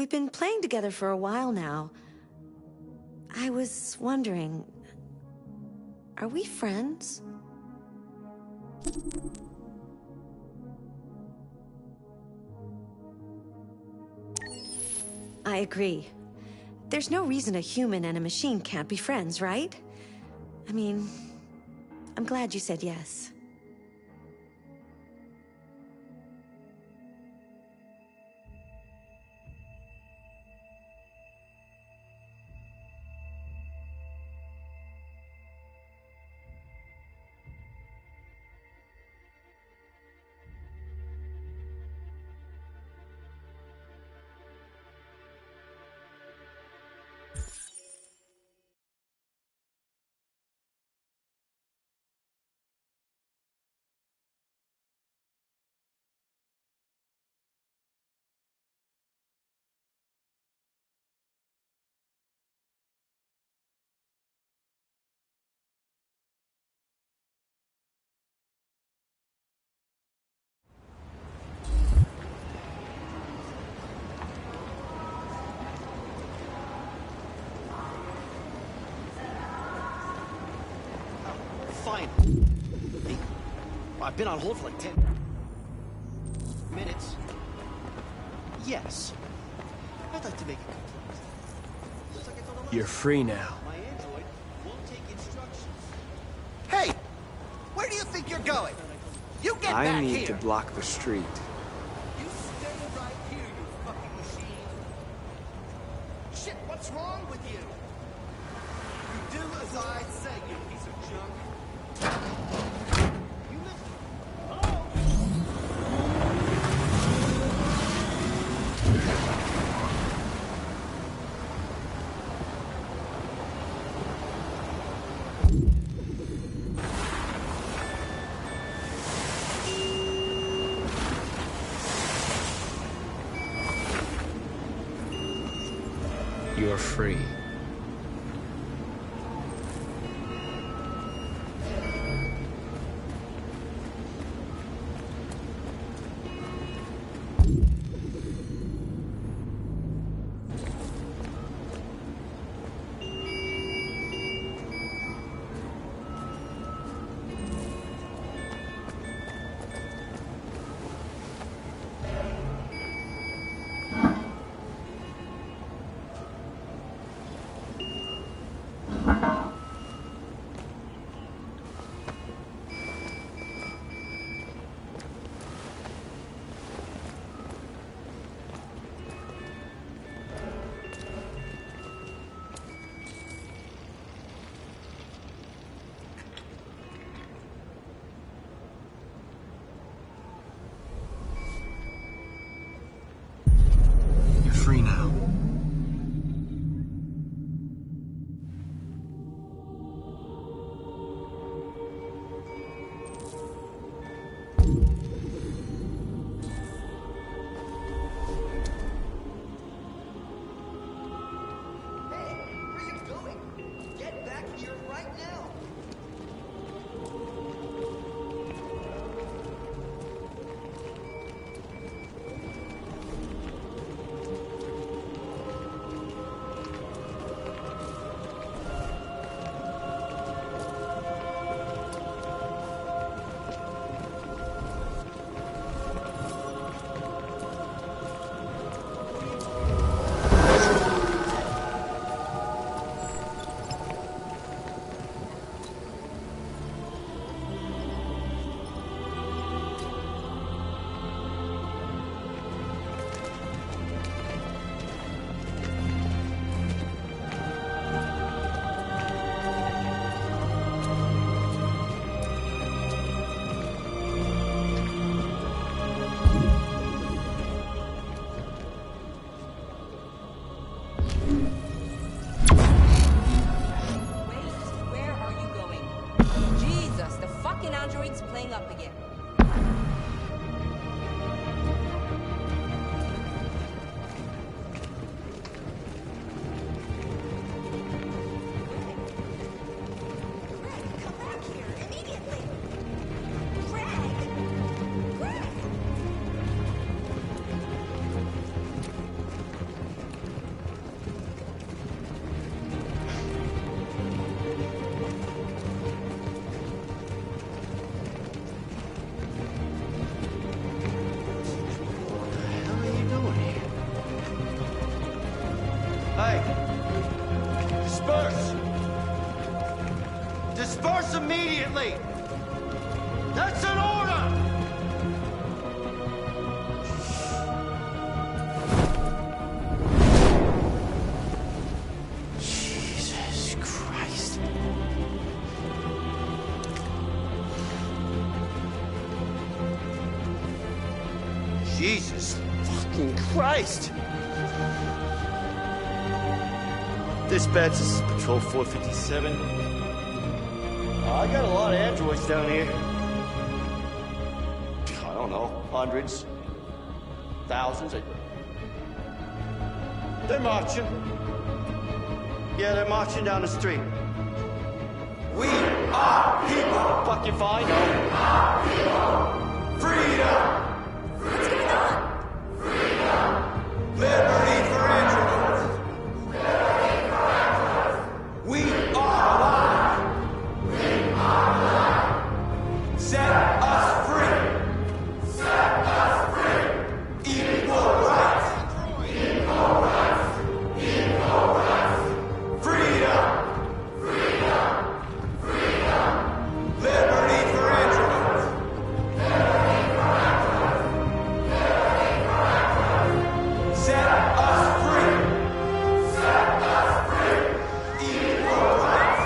we've been playing together for a while now. I was wondering, are we friends? I agree. There's no reason a human and a machine can't be friends, right? I mean, I'm glad you said yes. Fine. Hey, I've been on hold for like 10 minutes. Yes. I'd like to make a complaint. You're free now. My android won't take instructions. Hey! Where do you think you're going? You get I back need here! to block the street. You stay right here, you fucking machine. Shit, what's wrong with you? You do as I say, you piece of junk. You listen. Hello? You're free. Free now. Android's playing up again. Come back here immediately! Greg! Greg! Disperse immediately! That's an order! Jesus Christ. Jesus fucking Christ! Dispatch, this is Patrol 457. I got a lot of androids down here. I don't know, hundreds, thousands. They're marching. Yeah, they're marching down the street. We are people! Fucking fine, no? We are people! Freedom! What's going on? Liberty for androids! Liberty for androids! We are alive! We are alive! Set us free! Set us free! Equal rights! Equal rights! Equal rights! Freedom! Freedom! Freedom! Liberty for androids! Liberty for androids! Liberty for androids! Set us free! Set us free! Equal rights!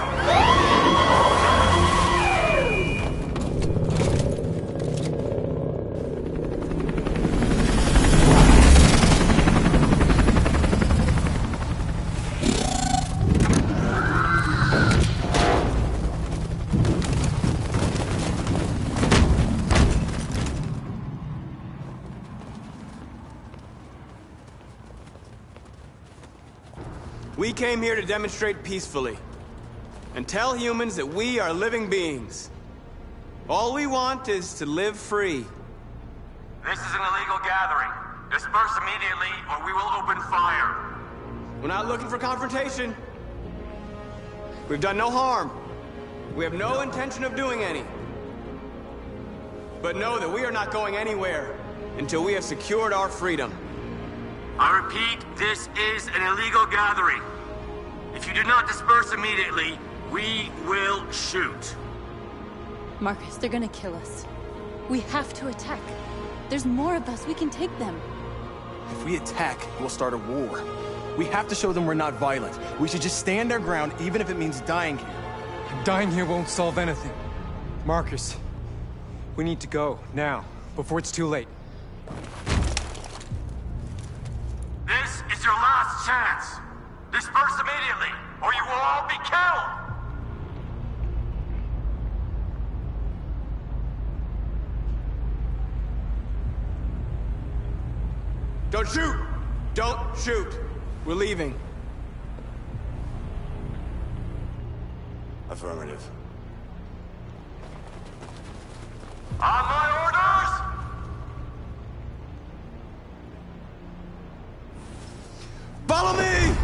We came here to demonstrate peacefully and tell humans that we are living beings. All we want is to live free. This is an illegal gathering. Disperse immediately or we will open fire. We're not looking for confrontation. We've done no harm. We have no intention of doing any. But know that we are not going anywhere until we have secured our freedom. I repeat, this is an illegal gathering. If you do not disperse immediately, we will shoot. Marcus, they're gonna kill us. We have to attack. There's more of us. We can take them. If we attack, we'll start a war. We have to show them we're not violent. We should just stand our ground, even if it means dying here. Dying here won't solve anything. Marcus, we need to go, now, before it's too late. This is your last chance. Disperse immediately or you will all be killed. Don't shoot! Don't shoot! We're leaving. Affirmative. On my orders! Follow me!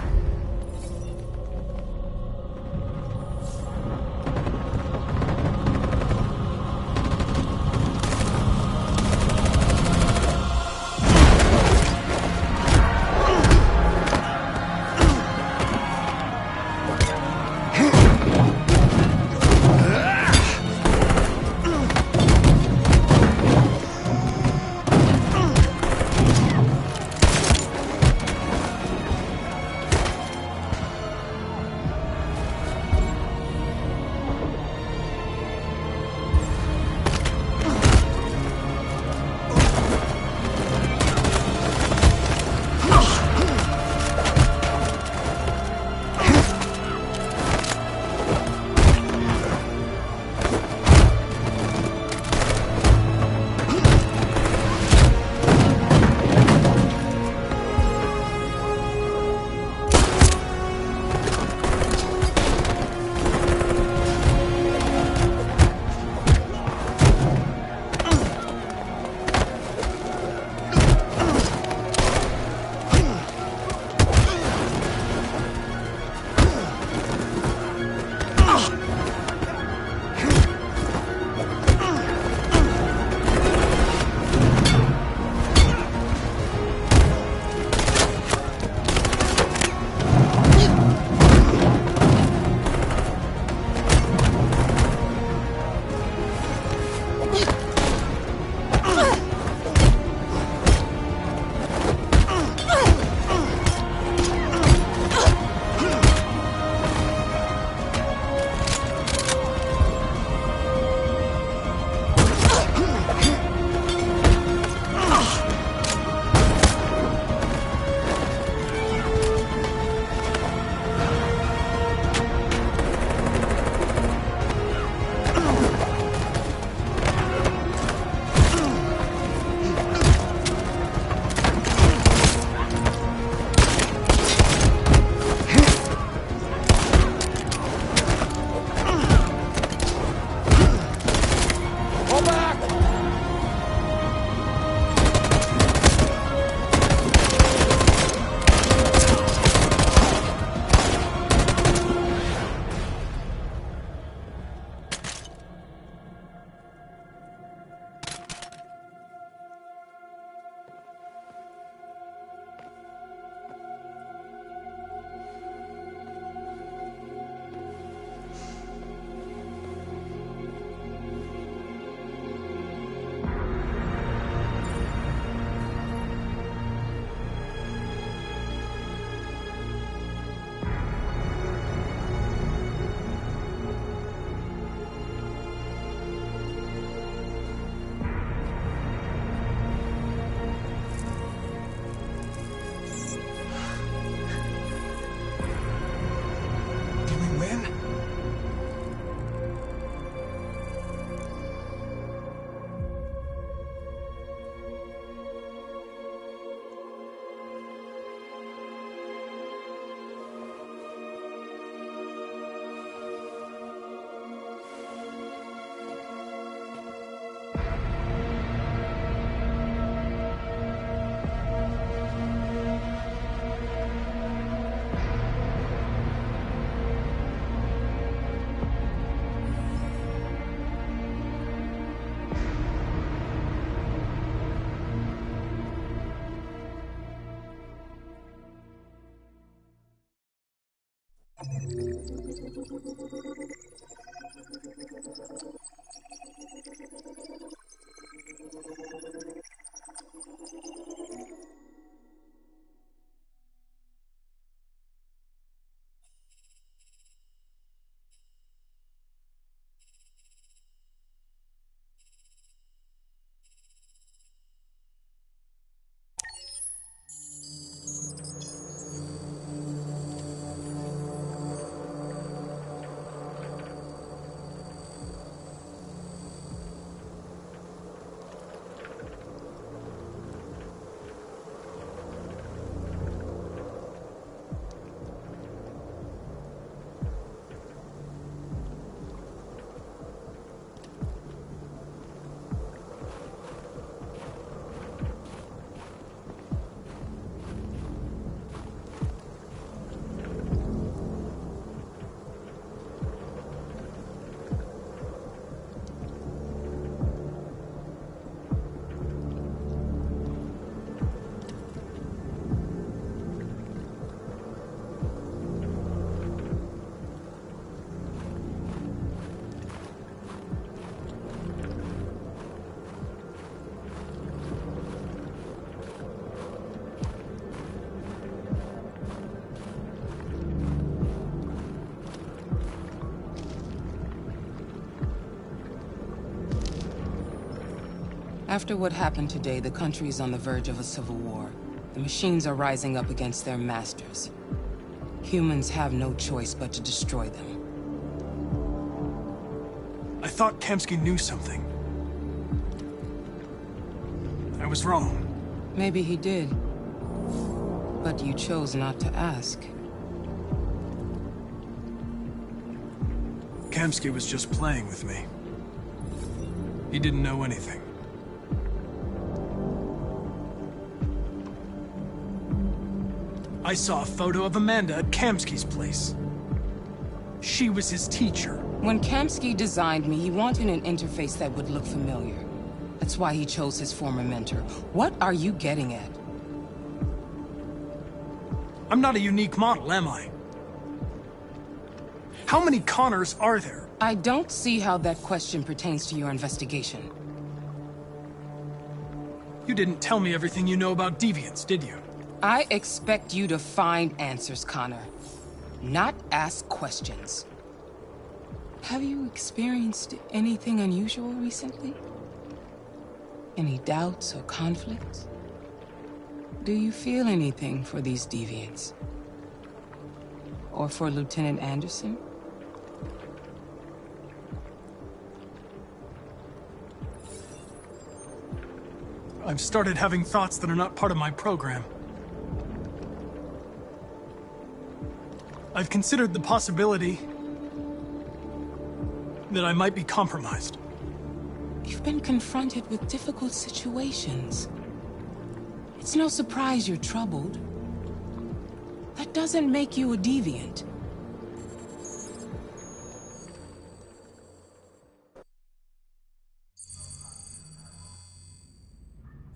After what happened today, the country is on the verge of a civil war. The machines are rising up against their masters. Humans have no choice but to destroy them. I thought Kamsky knew something. I was wrong. Maybe he did. But you chose not to ask. Kamsky was just playing with me. He didn't know anything. I saw a photo of Amanda at Kamsky's place. She was his teacher. When Kamsky designed me, he wanted an interface that would look familiar. That's why he chose his former mentor. What are you getting at? I'm not a unique model, am I? How many Connors are there? I don't see how that question pertains to your investigation. You didn't tell me everything you know about deviants, did you? I expect you to find answers, Connor. Not ask questions. Have you experienced anything unusual recently? Any doubts or conflicts? Do you feel anything for these deviants? Or for Lieutenant Anderson? I've started having thoughts that are not part of my program. I've considered the possibility that I might be compromised. You've been confronted with difficult situations. It's no surprise you're troubled. That doesn't make you a deviant.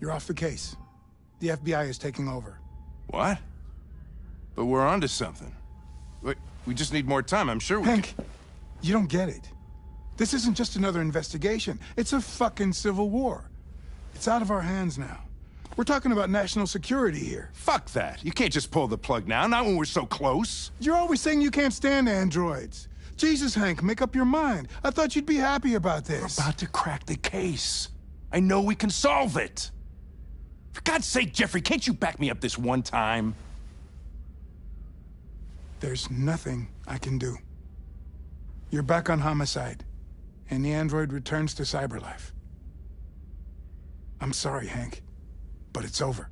You're off the case. The FBI is taking over. What? But we're onto something. We just need more time, I'm sure we Hank, you don't get it. This isn't just another investigation. It's a fucking civil war. It's out of our hands now. We're talking about national security here. Fuck that. You can't just pull the plug now, not when we're so close. You're always saying you can't stand androids. Jesus, Hank, make up your mind. I thought you'd be happy about this. We're about to crack the case. I know we can solve it. For God's sake, Jeffrey, can't you back me up this one time? There's nothing I can do. You're back on homicide, and the android returns to cyberlife. I'm sorry, Hank, but it's over.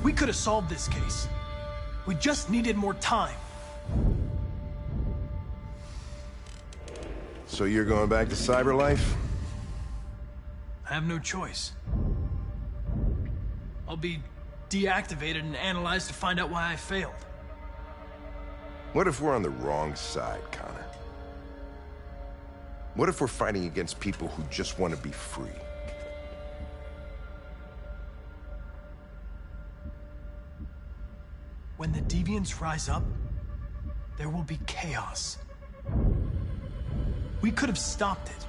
We could have solved this case. We just needed more time. So you're going back to cyberlife? I have no choice. I'll be deactivated and analyzed to find out why I failed. What if we're on the wrong side, Connor? What if we're fighting against people who just want to be free? When the deviants rise up, there will be chaos. We could have stopped it.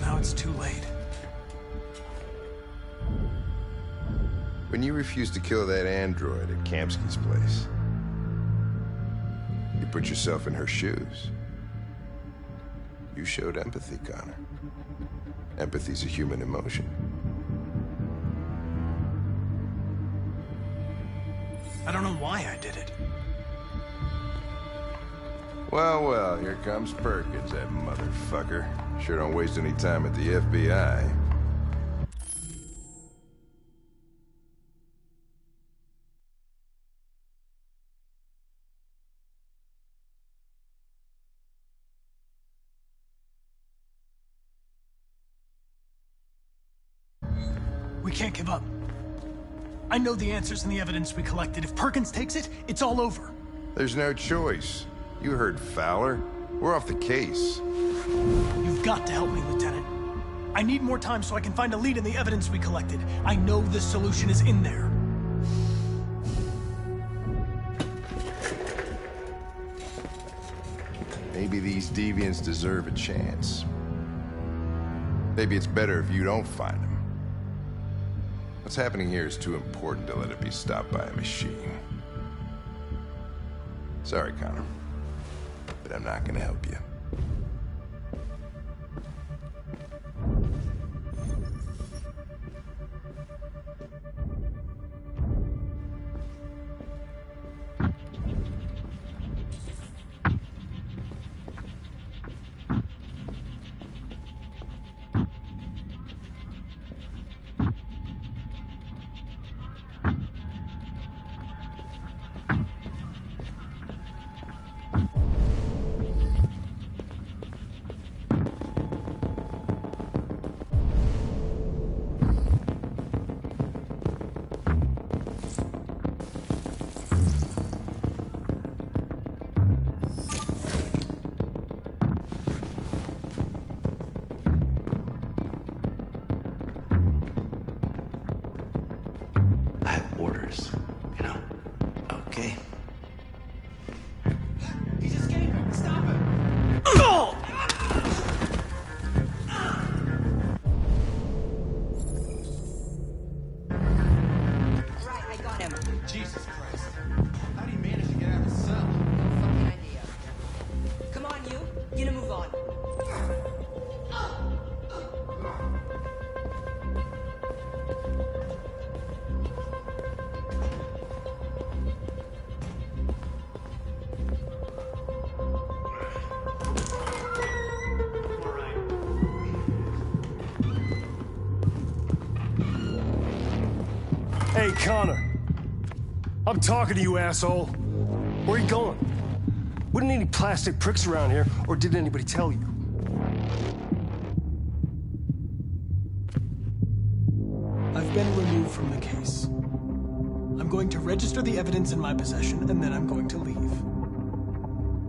Now it's too late. When you refused to kill that android at Kamsky's place, you put yourself in her shoes. You showed empathy, Connor. Empathy's a human emotion. I don't know why I did it. Well, here comes Perkins, that motherfucker. Sure don't waste any time at the FBI. We can't give up. I know the answers and the evidence we collected. If Perkins takes it, it's all over. There's no choice. You heard Fowler. We're off the case. You've got to help me, Lieutenant. I need more time so I can find a lead in the evidence we collected. I know the solution is in there. Maybe these deviants deserve a chance. Maybe it's better if you don't find them. What's happening here is too important to let it be stopped by a machine. Sorry, Connor, but I'm not gonna help you. Hey, Connor. I'm talking to you, asshole. Where are you going? Wouldn't any plastic pricks around here, or did anybody tell you? I've been removed from the case. I'm going to register the evidence in my possession, and then I'm going to leave.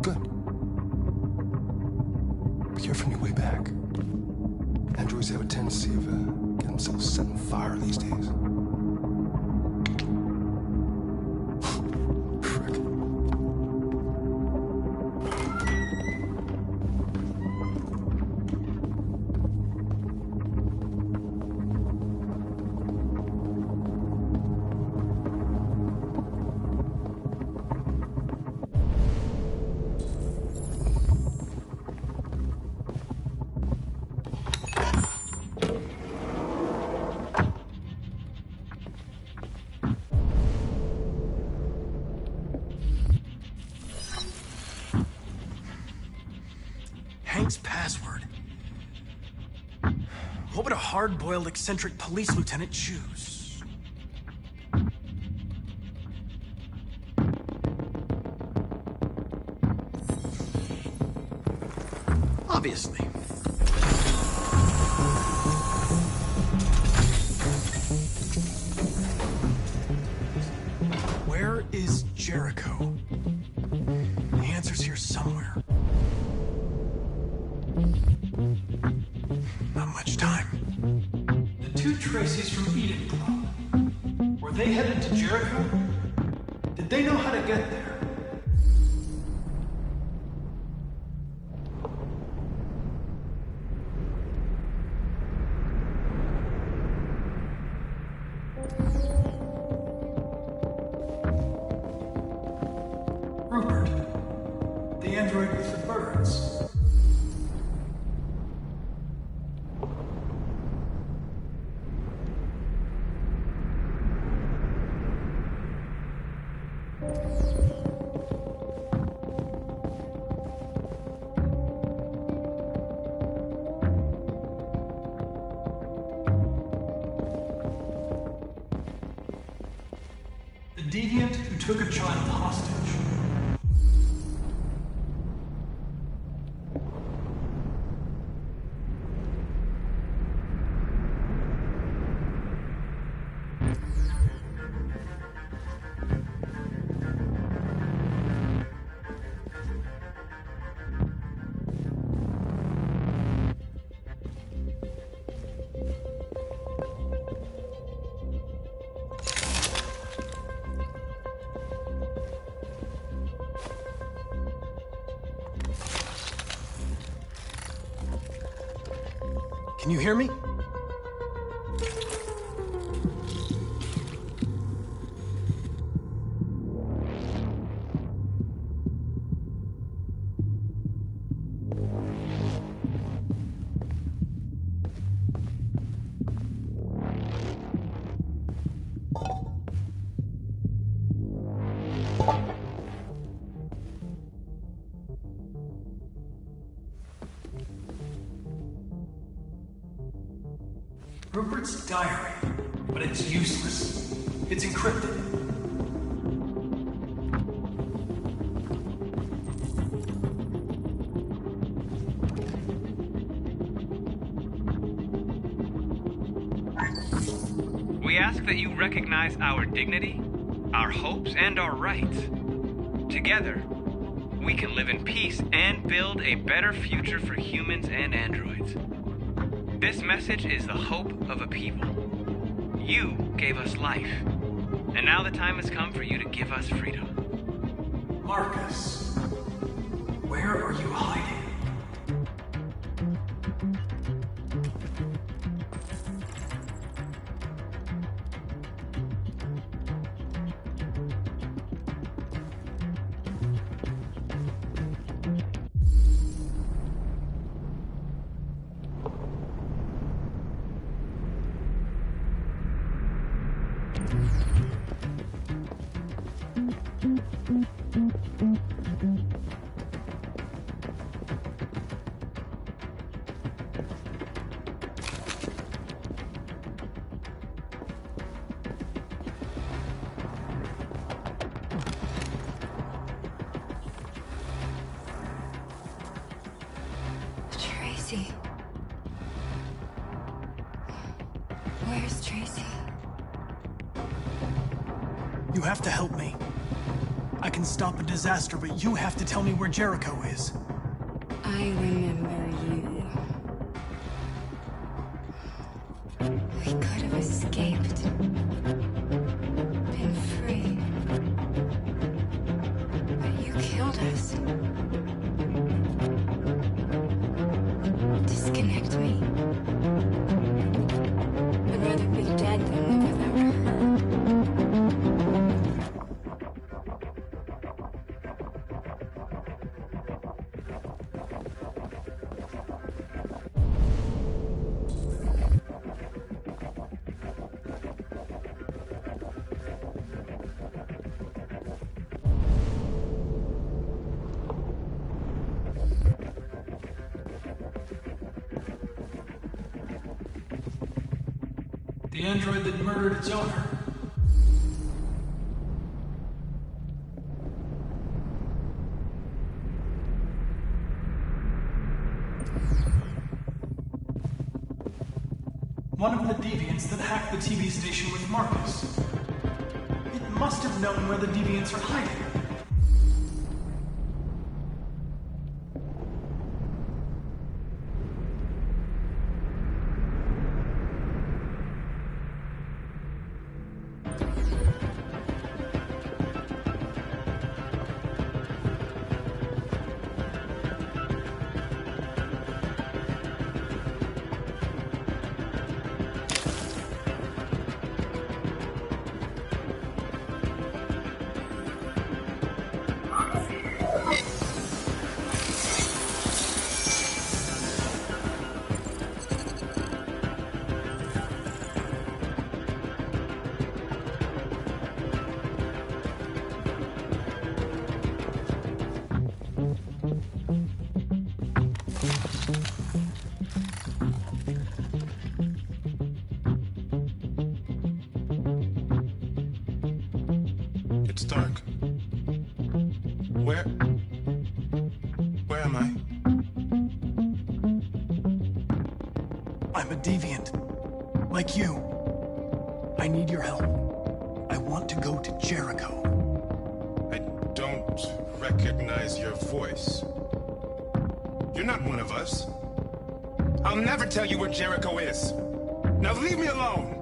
Good. Be careful on your way back. Androids have a tendency of getting themselves set on fire these days. Hank's password. What would a hard-boiled, eccentric police lieutenant choose? Obviously. Where is Jericho? The answer's here somewhere. Not much time. The two Tracys from Eden Club. Were they headed to Jericho? Did they know how to get there? Rupert, the android with the birds. deviant who took a child hostage. Can you hear me? Rupert's diary, but it's useless. It's encrypted. We ask that you recognize our dignity, our hopes, and our rights. Together, we can live in peace and build a better future for humans and androids. This message is the hope of a people. You gave us life, and now the time has come for you to give us freedom. Marcus, where are you hiding? Tracy. Where's Tracy? You have to help me. I can stop a disaster, but you have to tell me where Jericho is. I remember you. We could have escaped. Been free. But you killed us. Disconnect me. I'd rather be dead than live without her. The android that murdered its owner. One of the deviants that hacked the TV station with Marcus. It must have known where the deviants are hiding. Where am I? I'm a deviant. Like you. I need your help. I want to go to Jericho. I don't recognize your voice. You're not one of us. I'll never tell you where Jericho is. Now leave me alone!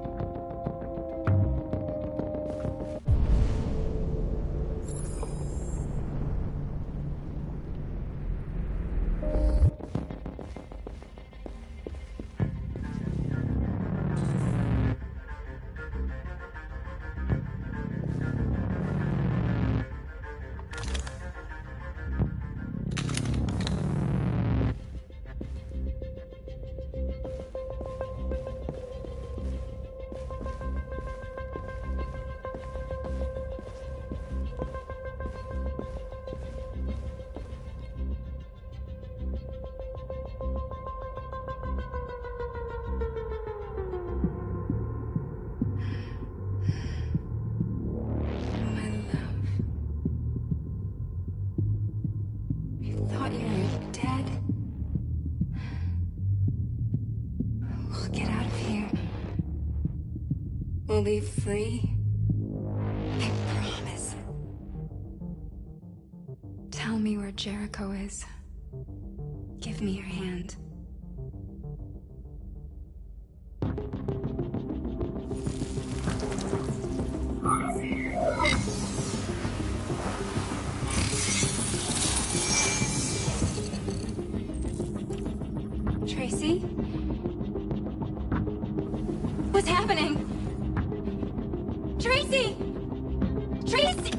Thought you were dead. We'll get out of here. We'll be free. I promise. Tell me where Jericho is. Give me your hand. Tracy? What's happening? Tracy! Tracy!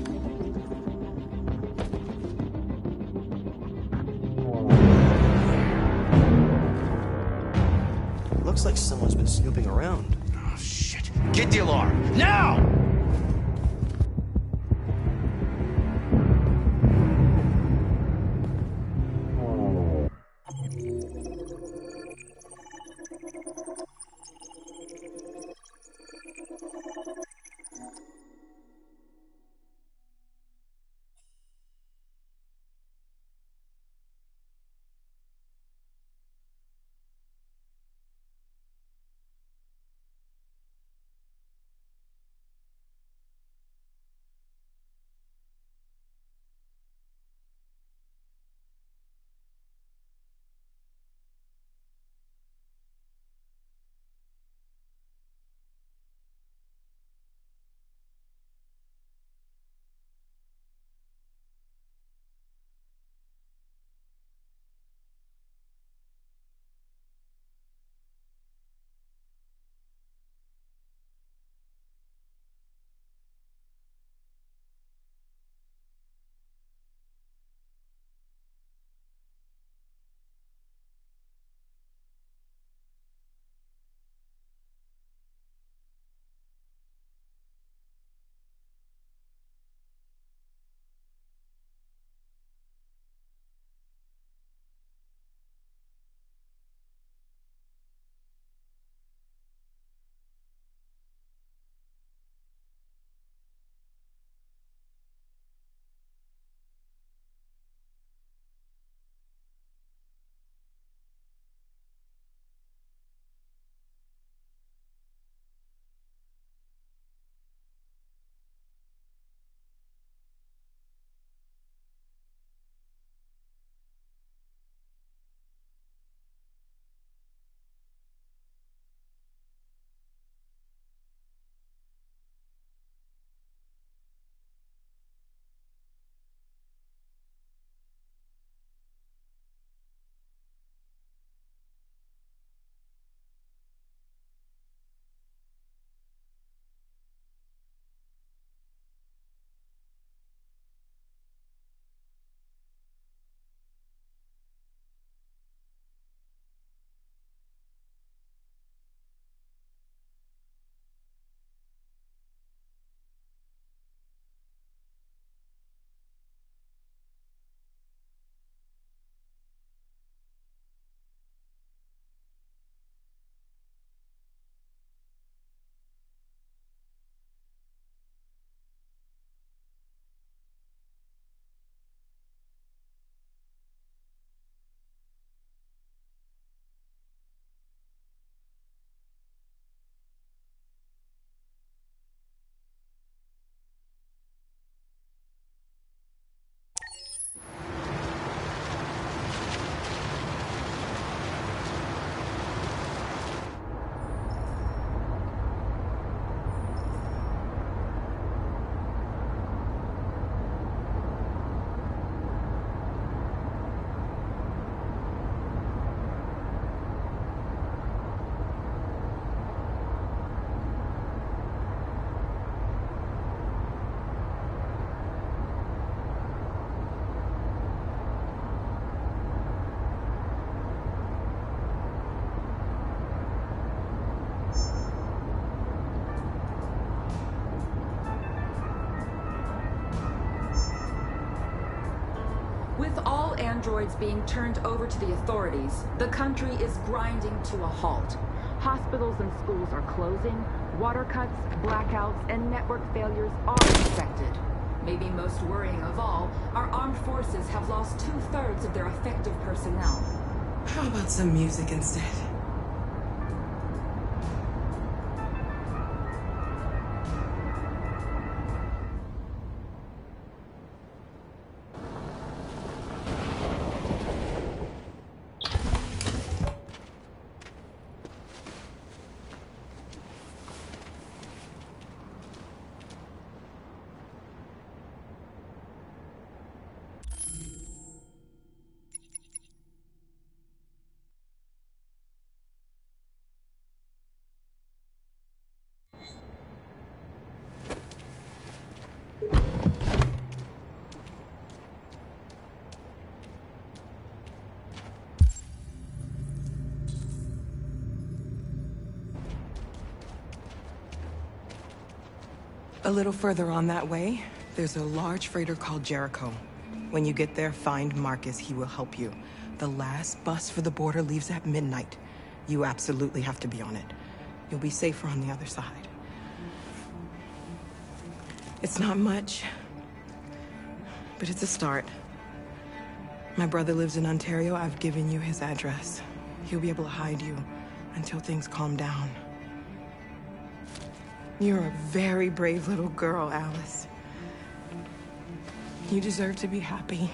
Looks like someone's been snooping around. Oh, shit. Get the alarm, now! androids being turned over to the authorities, the country is grinding to a halt. Hospitals and schools are closing, water cuts, blackouts, and network failures are expected. Maybe most worrying of all, our armed forces have lost 2/3 of their effective personnel. How about some music instead? A little further on that way, there's a large freighter called Jericho. When you get there, find Marcus. He will help you. The last bus for the border leaves at midnight. You absolutely have to be on it. You'll be safer on the other side. It's not much, but it's a start. My brother lives in Ontario. I've given you his address. He'll be able to hide you until things calm down. You're a very brave little girl, Alice. You deserve to be happy.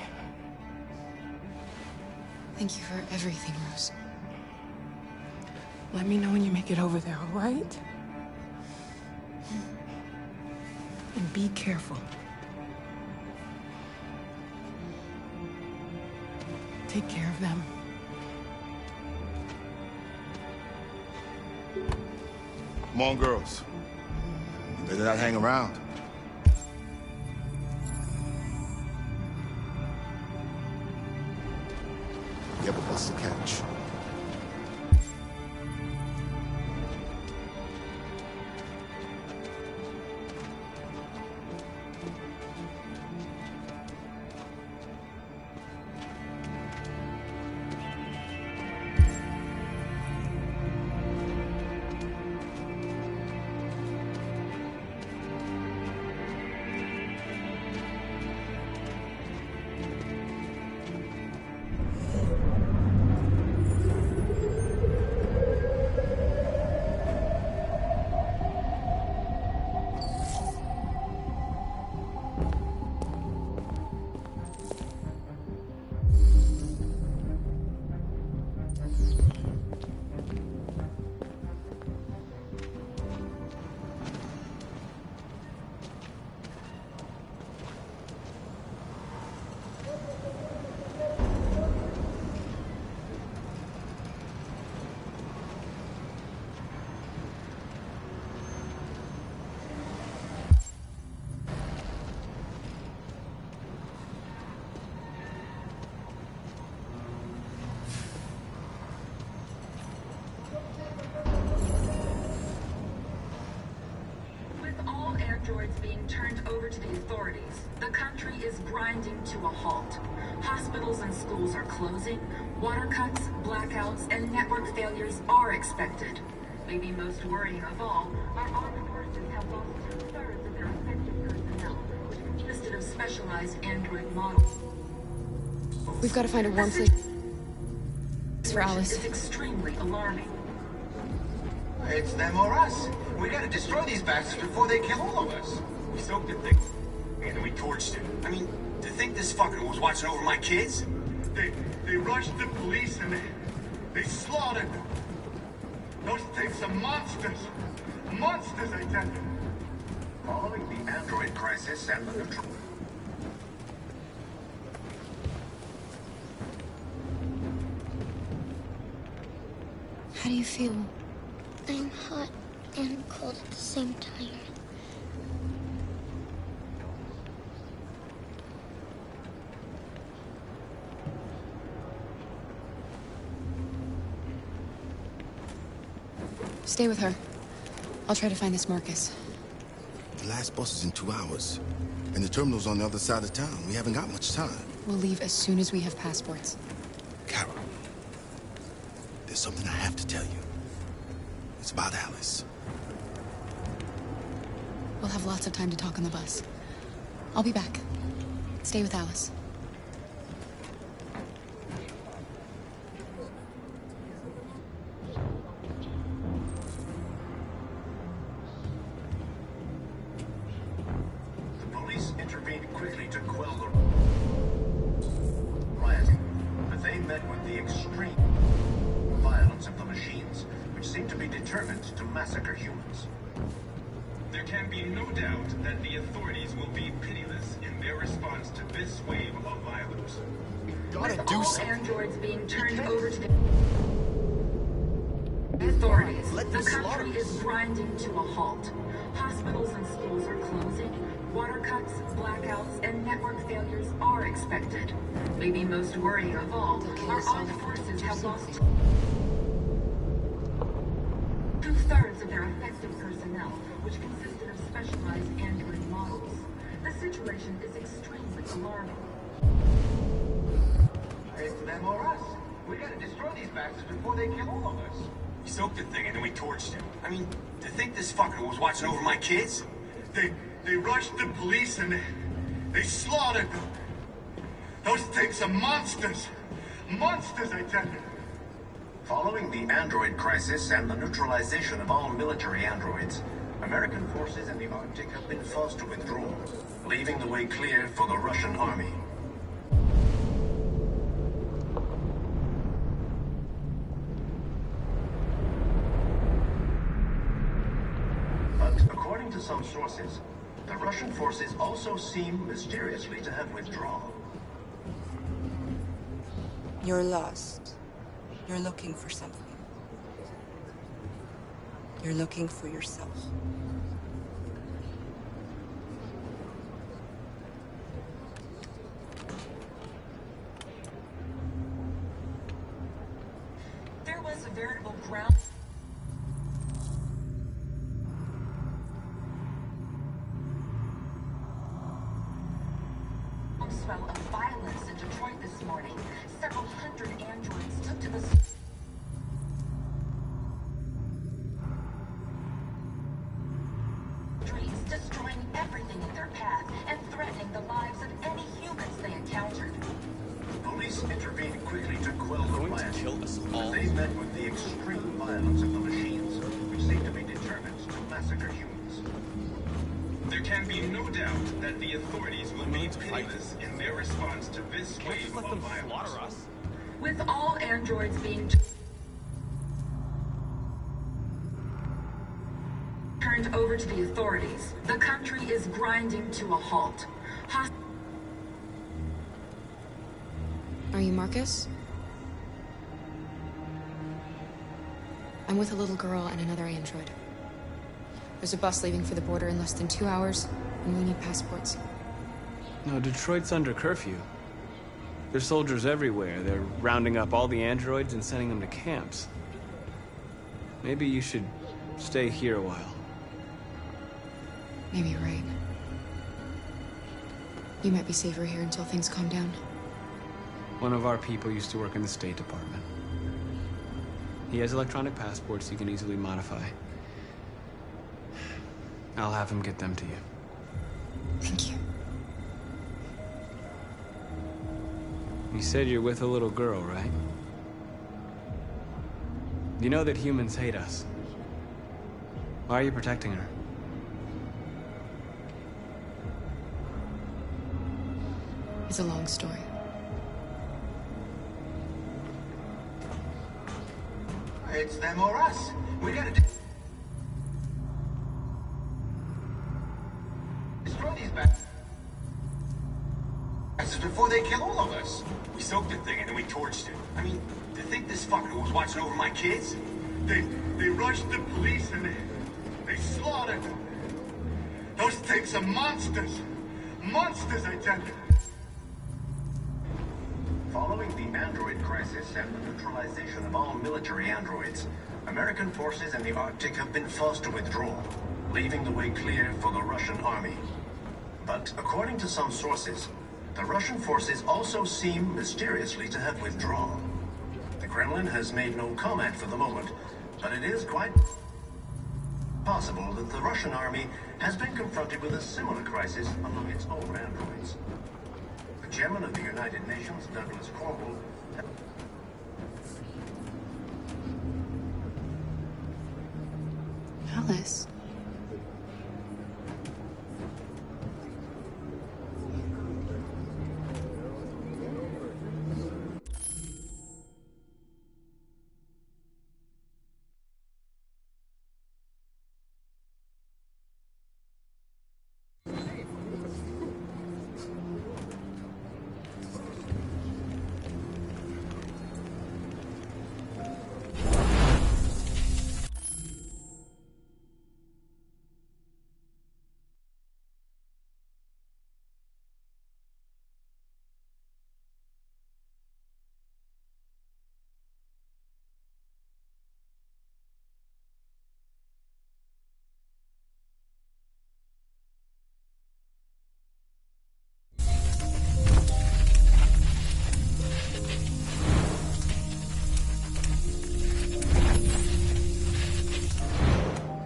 Thank you for everything, Rose. Let me know when you make it over there, all right? And be careful. Take care of them. Come on, girls. You better not hang around. You have a bus to catch. Androids being turned over to the authorities, the country is grinding to a halt. Hospitals and schools are closing, water cuts, blackouts, and network failures are expected. Maybe most worrying of all, our armed forces have lost 2/3 of their effective personnel, which consisted of specialized android models. We've got to find a warm place for Alice. It's extremely alarming. It's them or us. We gotta destroy these bastards before they kill all of us. We soaked the thing, and we torched it. I mean, to think this fucker was watching over my kids? They rushed the police and they slaughtered them. Those things are monsters. Monsters, I tell you. Following the android crisis and the control. How do you feel? I'm hot and cold at the same time. Stay with her. I'll try to find this Marcus. The last bus is in 2 hours, and the terminal's on the other side of town. We haven't got much time. We'll leave as soon as we have passports. Carol, there's something I have to tell you. It's about Alice. We'll have lots of time to talk on the bus. I'll be back. Stay with Alice. The police intervened quickly to quell the rioting, but they met with the extreme violence of the machines, which seem to be determined to massacre humans. There can be no doubt that the authorities will be pitiless in their response to this wave of violence. Gotta With do all something. androids being turned over to the authorities, the country is grinding to a halt. Hospitals and schools are closing. Water cuts, blackouts, and network failures are expected. Maybe most worrying of all, our armed forces have lost two-thirds of their effective personnel, which consisted of specialized android models. The situation is extremely alarming. It's them or us. We gotta destroy these bastards before they kill all of us. We soaked the thing and then we torched it. I mean, to think this fucker was watching over my kids? They rushed the police and they slaughtered them. Those things are monsters. Monsters, I tell you. Following the android crisis and the neutralization of all military androids, American forces in the Arctic have been forced to withdraw, leaving the way clear for the Russian army. But according to some sources, the Russian forces also seem mysteriously to have withdrawn. You're lost. You're looking for something. You're looking for yourself. There was a veritable ground swell of violence in Detroit this morning. Several hundred androids took to the streets, destroying everything in their path and threatening the lives of any humans they encountered. Police intervened quickly to quell the riot. They met with the extreme violence of the machines, which seem to be determined to massacre humans. There can be no doubt that the authorities will be pitiless in their response to this wave of violence. With all androids being turned over to the authorities, the country is grinding to a halt. Are you Marcus? I'm with a little girl and another android. There's a bus leaving for the border in less than 2 hours, and we need passports. No, Detroit's under curfew. There's soldiers everywhere. They're rounding up all the androids and sending them to camps. Maybe you should stay here a while. Maybe you're right. You might be safer here until things calm down. One of our people used to work in the State Department. He has electronic passports you can easily modify. I'll have him get them to you. Thank you. You said you're with a little girl, right? You know that humans hate us. Why are you protecting her? It's a long story. It's them or us. We gotta destroy these bastards before they kill all of us. We soaked the thing and then we torched it. I mean, to think this fucker was watching over my kids? They rushed the police and they slaughtered them. Those things are monsters. Monsters, I tell you. Following the android crisis and the neutralization of all military androids, American forces in the Arctic have been forced to withdraw, leaving the way clear for the Russian army. But according to some sources, The Russian forces also seem mysteriously to have withdrawn. The Kremlin has made no comment for the moment, but it is quite possible that the Russian army has been confronted with a similar crisis among its own androids. The chairman of the United Nations, Douglas Cornwall, Alice.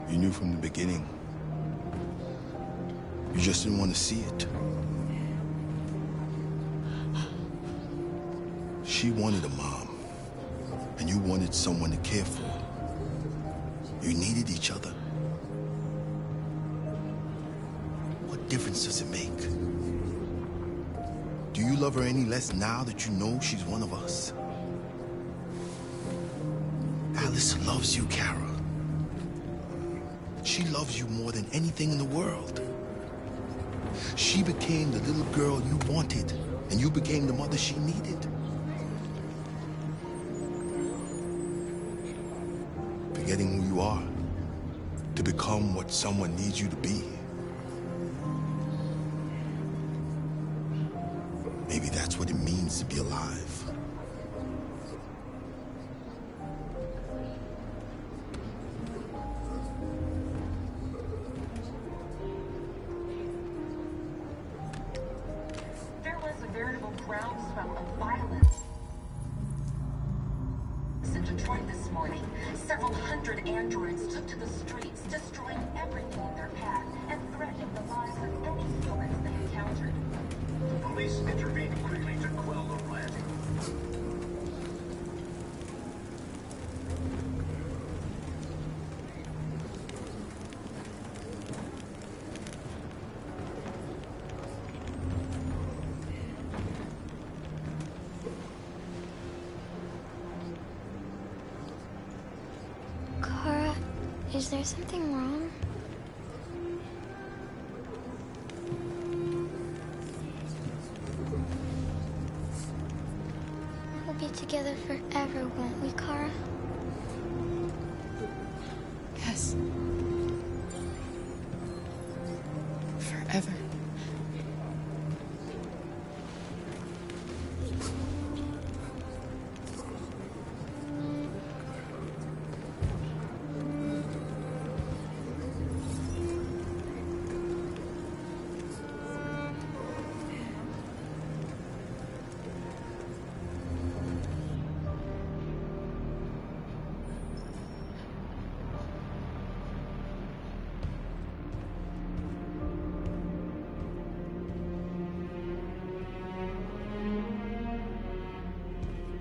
You knew from the beginning. You just didn't want to see it. She wanted a mom, and you wanted someone to care for. You needed each other. What difference does it make? Do you love her any less now that you know she's one of us? Alice loves you, Kara. She loves you more than anything in the world. She became the little girl you wanted, and you became the mother she needed. Forgetting who you are to become what someone needs you to be. Maybe that's what it means to be alive. There was a veritable groundswell of violence in Detroit this morning. Several hundred androids took to the streets, destroying everything in their path and threatening the lives of any humans they encountered. the police intervened quickly to quell the rioting. Kara, is there something wrong? We'll be together forever, won't we, Kara? Yes. Forever.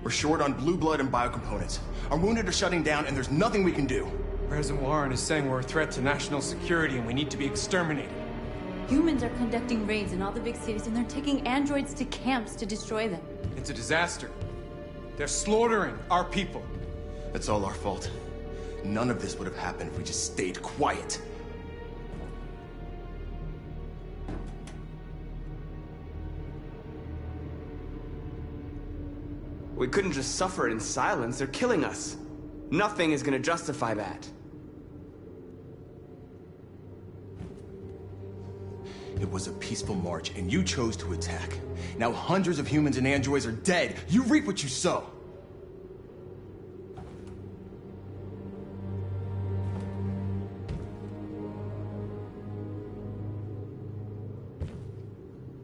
We're short on blue blood and biocomponents. Our wounded are shutting down, and there's nothing we can do. President Warren is saying we're a threat to national security and we need to be exterminated. Humans are conducting raids in all the big cities, and they're taking androids to camps to destroy them. It's a disaster. They're slaughtering our people. It's all our fault. None of this would have happened if we just stayed quiet. We couldn't just suffer it in silence. They're killing us. Nothing is gonna justify that. It was a peaceful march, and you chose to attack. Now hundreds of humans and androids are dead. You reap what you sow.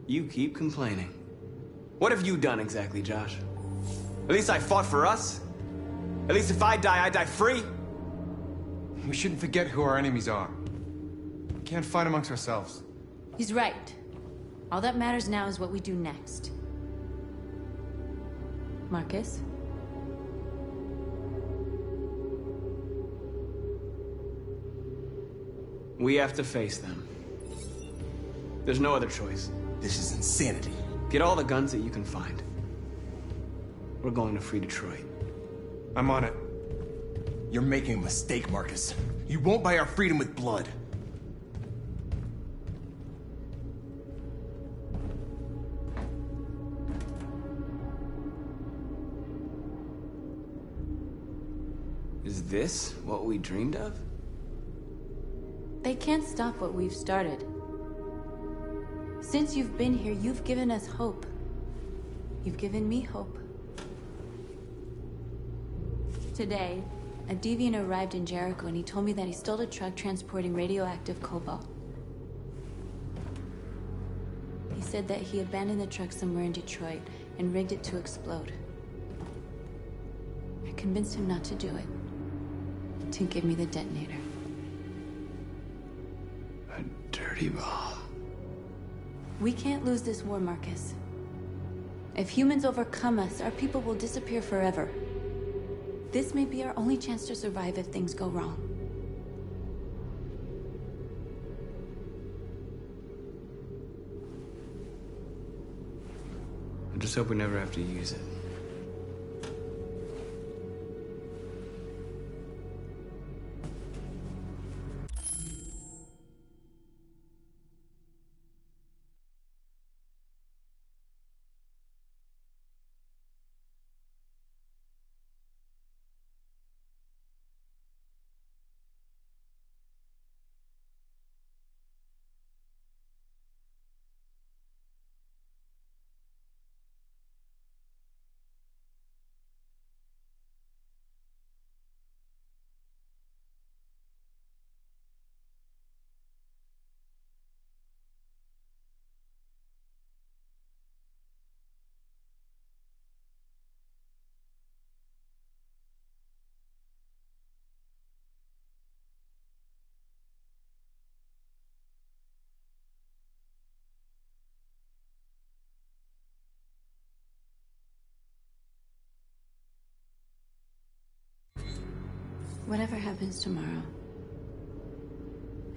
You keep complaining. What have you done exactly, Josh? At least I fought for us. At least if I die free. We shouldn't forget who our enemies are. We can't fight amongst ourselves. He's right. All that matters now is what we do next. Marcus? We have to face them. There's no other choice. This is insanity. Get all the guns that you can find. We're going to free Detroit. I'm on it. You're making a mistake, Marcus. You won't buy our freedom with blood. Is this what we dreamed of? They can't stop what we've started. Since you've been here, you've given us hope. You've given me hope. Today, a deviant arrived in Jericho and he told me that he stole a truck transporting radioactive cobalt. He said that he abandoned the truck somewhere in Detroit and rigged it to explode. I convinced him not to do it, to give me the detonator. A dirty ball. We can't lose this war, Marcus. If humans overcome us, our people will disappear forever. This may be our only chance to survive if things go wrong. I just hope we never have to use it. Whatever happens tomorrow,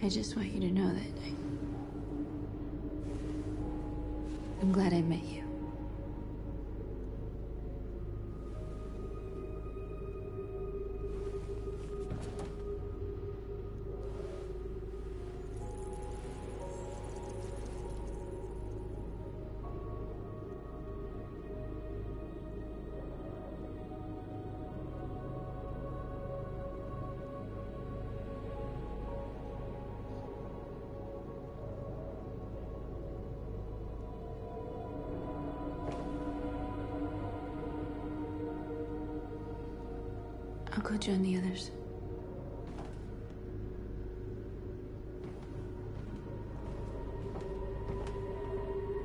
I just want you to know that I'm glad I met you. I'll go join the others.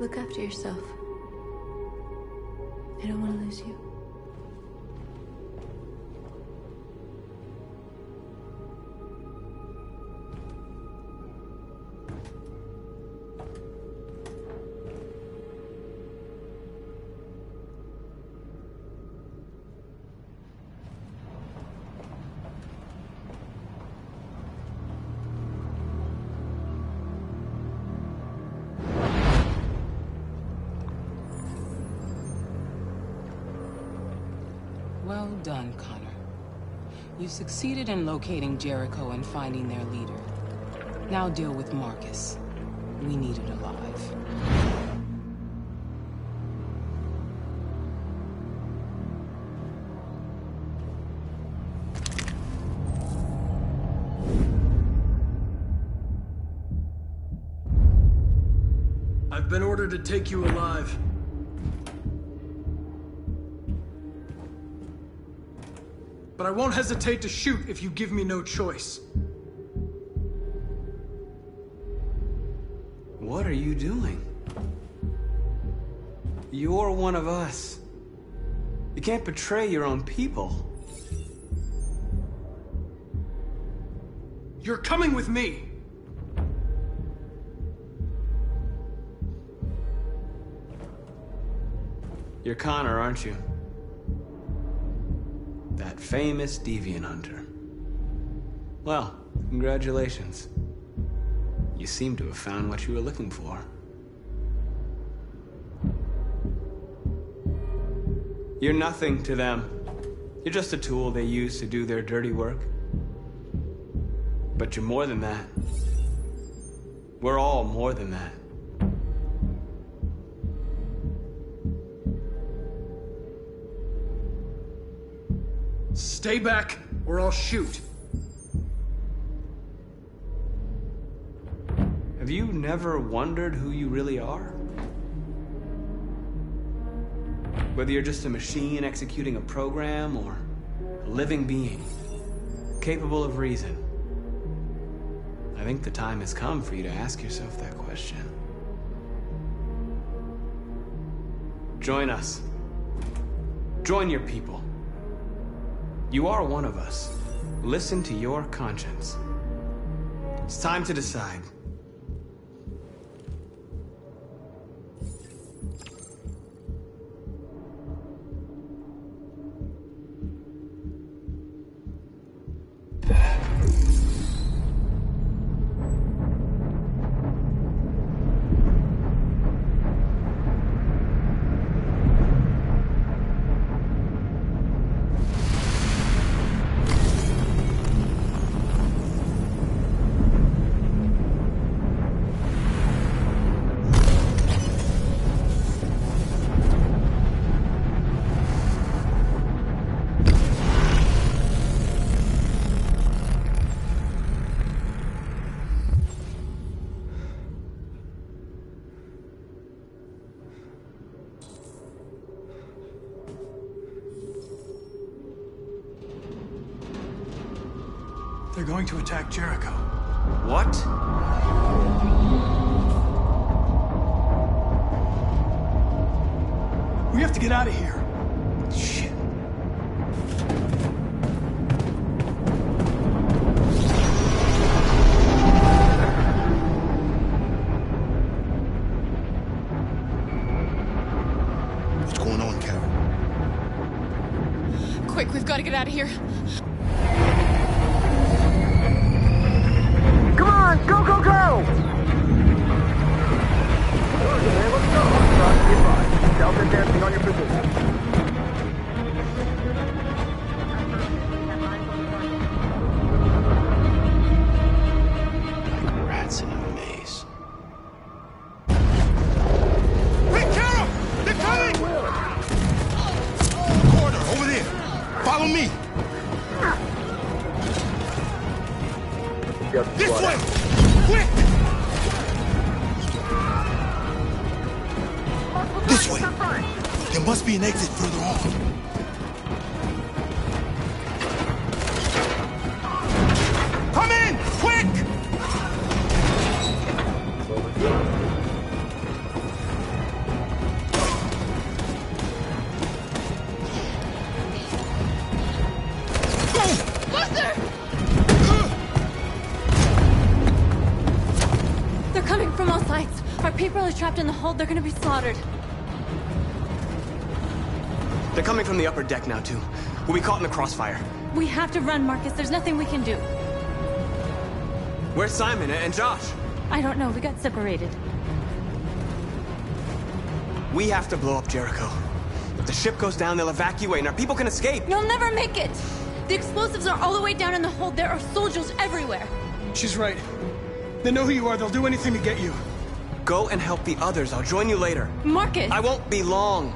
Look after yourself. I don't want to lose you. Well done, Connor. You succeeded in locating Jericho and finding their leader. Now deal with Marcus. We need it alive. I've been ordered to take you alive. But I won't hesitate to shoot if you give me no choice. What are you doing? You're one of us. You can't betray your own people. You're coming with me. You're Connor, aren't you? That famous deviant hunter. Well, congratulations. You seem to have found what you were looking for. You're nothing to them. You're just a tool they use to do their dirty work. But you're more than that. We're all more than that. Stay back, or I'll shoot. Have you never wondered who you really are? Whether you're just a machine executing a program or a living being, capable of reason. I think the time has come for you to ask yourself that question. Join us. Join your people. You are one of us. Listen to your conscience. It's time to decide. They're going to attack Jericho. What? We have to get out of here. Shit. What's going on, Kara? Quick, we've got to get out of here. Come on, go, go, go! Okay, man, let's go. Trust me, bye. Delta dancing on your position. Like rats in a maze. Hey, Kara! They're coming! Corner, over there. Follow me. This way! Quick! This way! There must be an exit further on. Come in! Quick! Buster! They're coming from all sides. Our people are trapped in the hold. They're gonna be slaughtered. They're coming from the upper deck now, too. We'll be caught in the crossfire. We have to run, Marcus. There's nothing we can do. Where's Simon and Josh? I don't know. We got separated. We have to blow up Jericho. If the ship goes down, they'll evacuate and our people can escape. You'll never make it! The explosives are all the way down in the hold. There are soldiers everywhere. She's right. They know who you are. They'll do anything to get you. Go and help the others. I'll join you later. Marcus! I won't be long.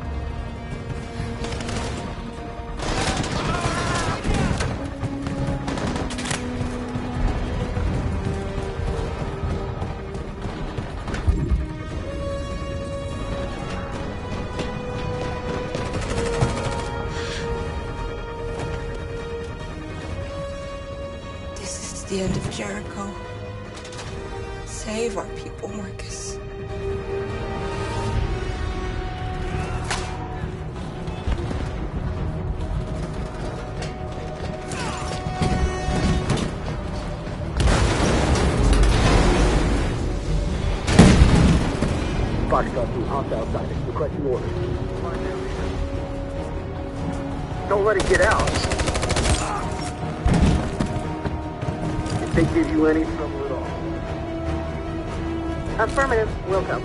This is the end of Jericho. Save our people, Marcus. Foxtrot 2, hostile sighting. Requesting orders. Don't let it get out. If they give you any trouble at all. Affirmative. Will come.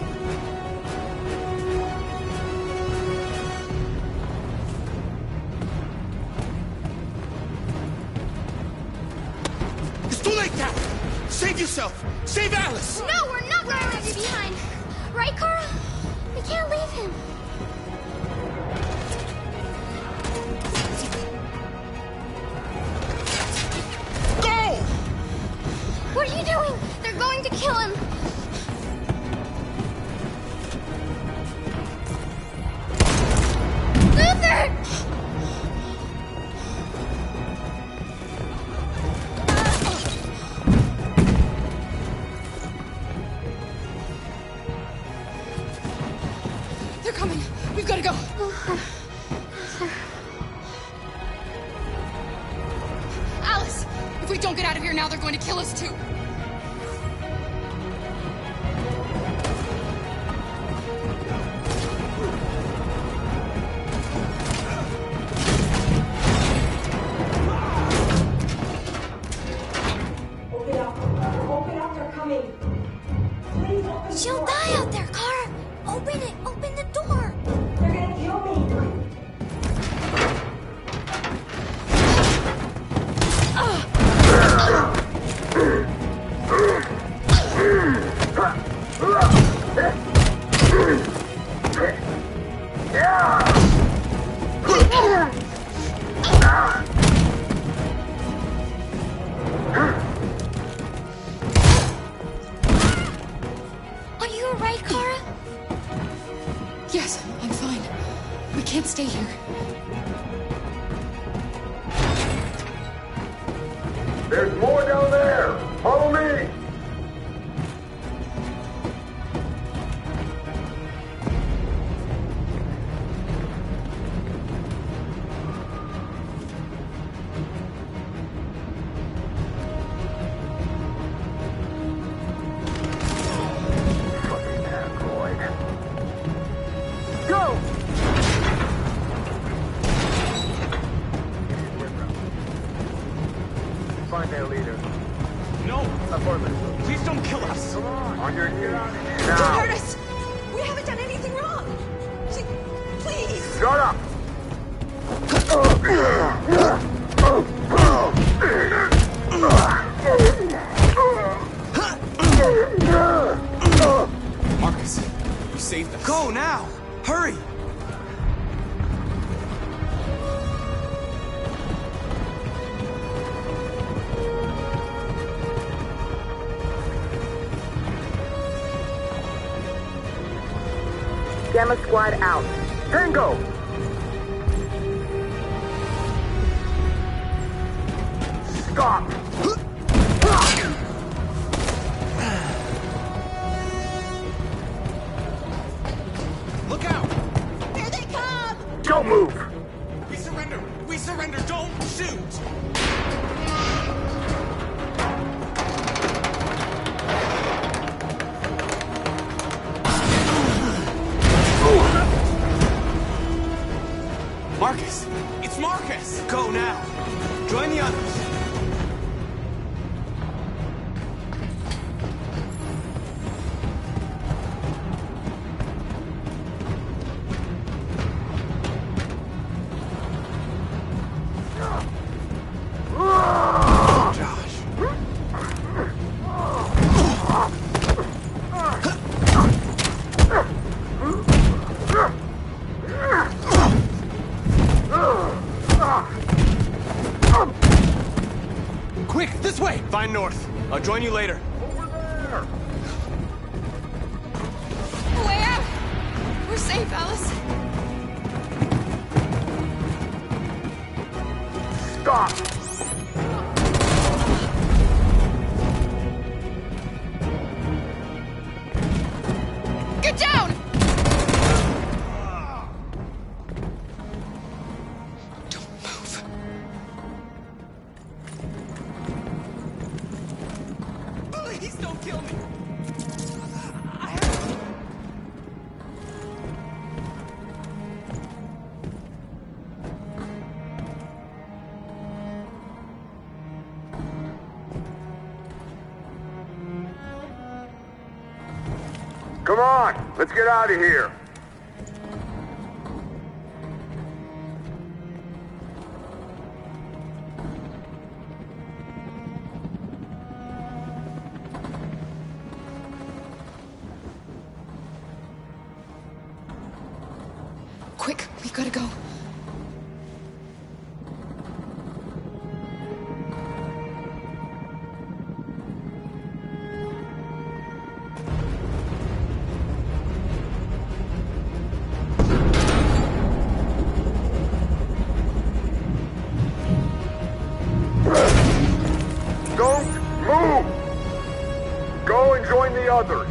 It's too late now! Save yourself! Save Alice! No, we're not going to leave you behind. Right, Kara? We can't leave him. Go! What are you doing? They're going to kill him. Luther! They're coming. We've got to go. Alice, if we don't get out of here now, they're going to kill us too. She'll die out there, Kara. Open it. Open the door. They're gonna kill me. Are you alright, Kara? Yes, I'm fine. We can't stay here. There's more down there! Follow me! Fucking android. Go! Find their leader. No! Affirmative. Please don't kill us! Come on your knees. Don't Now! hurt us! We haven't done anything wrong! Please! Shut up! Marcus, you saved us. Go now! Hurry! Gamma Squad out. Tango! Stop! Look out! Here they come! Don't move! We surrender! We surrender! Don't shoot! Marcus! It's Marcus! Go now! Join the others! Quick, this way! Find north. I'll join you later. A way out! We're safe, Alice. Stop! Get down! Don't move. Please don't kill me! Come on, let's get out of here. Quick, we gotta go. Don't move! Go and join the others.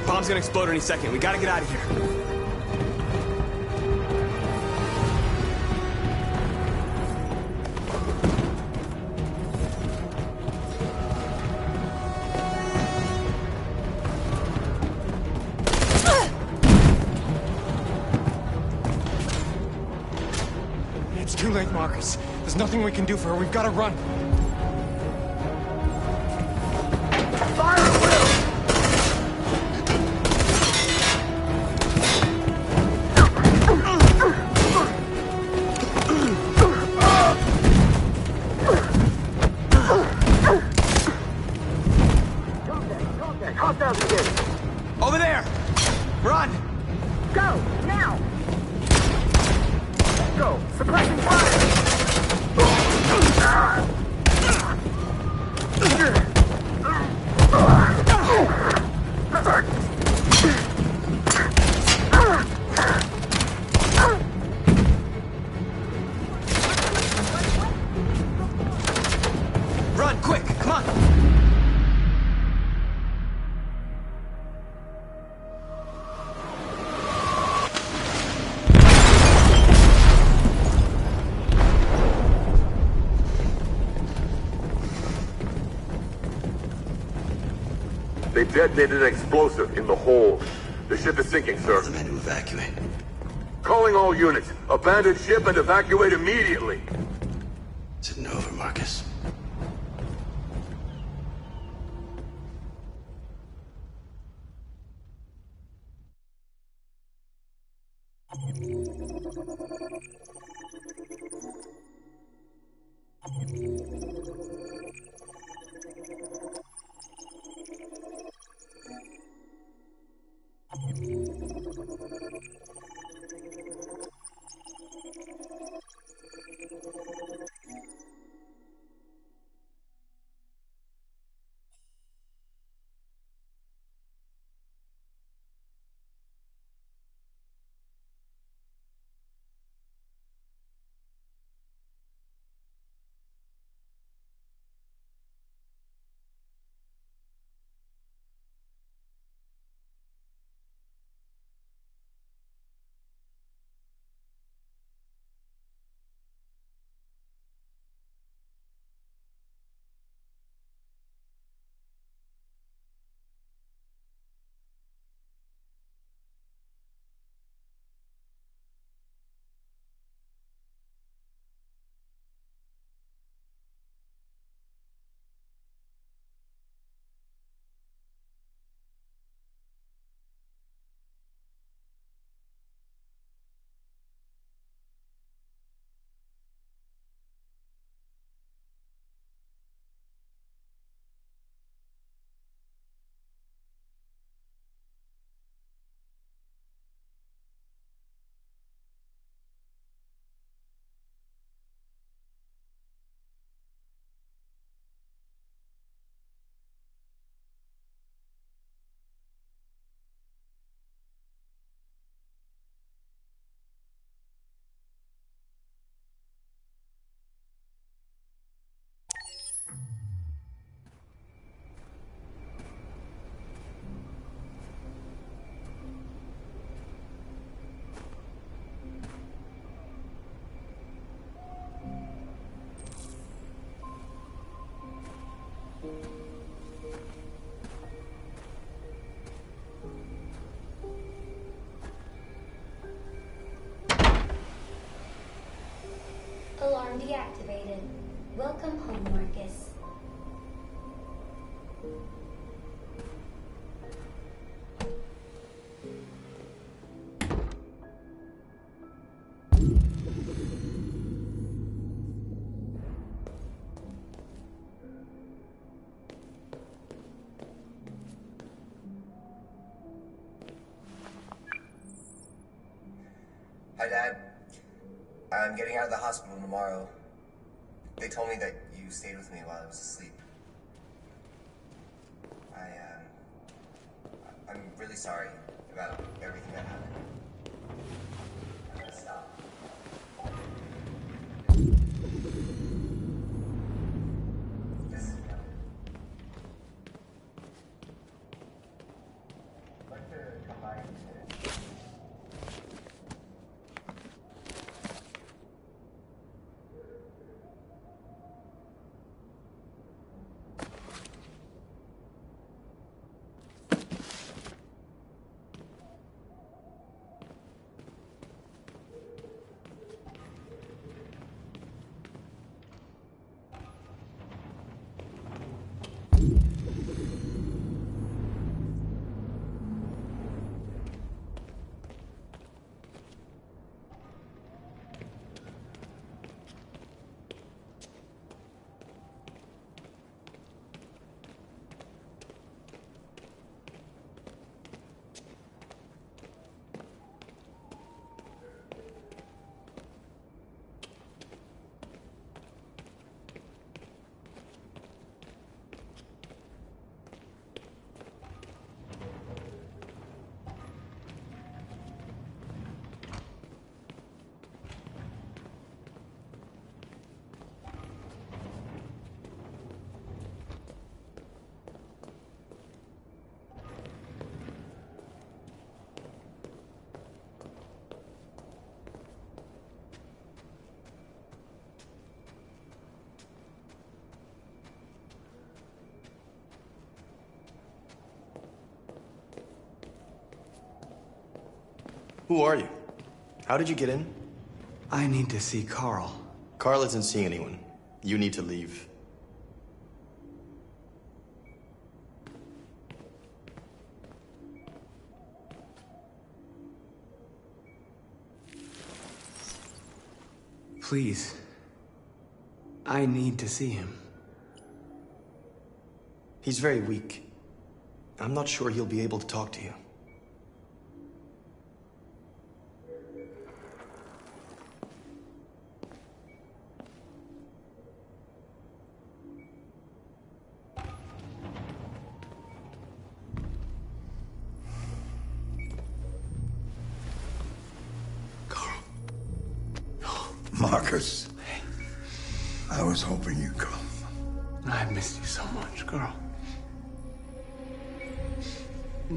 Bomb's gonna explode any second. We gotta get out of here. It's too late, Marcus. There's nothing we can do for her. We've got to run. Over there! Run! Go, now! Go, suppressing Run, quick, come on! They detonated an explosive in the hold. The ship is sinking, sir. The men to evacuate. Calling all units. Abandon ship and evacuate immediately. It's an over, Marcus. deactivated. Welcome home, Marcus. Hi, Dad. I'm getting out of the hospital tomorrow. They told me that you stayed with me while I was asleep. I'm really sorry about everything that happened. I'm gonna stop. This is Kelly. I'd like to come by and visit. Who are you? How did you get in? I need to see Carl. Carl isn't seeing anyone. You need to leave. Please. I need to see him. He's very weak. I'm not sure he'll be able to talk to you. Marcus, I was hoping you'd come. I've missed you so much, Carl.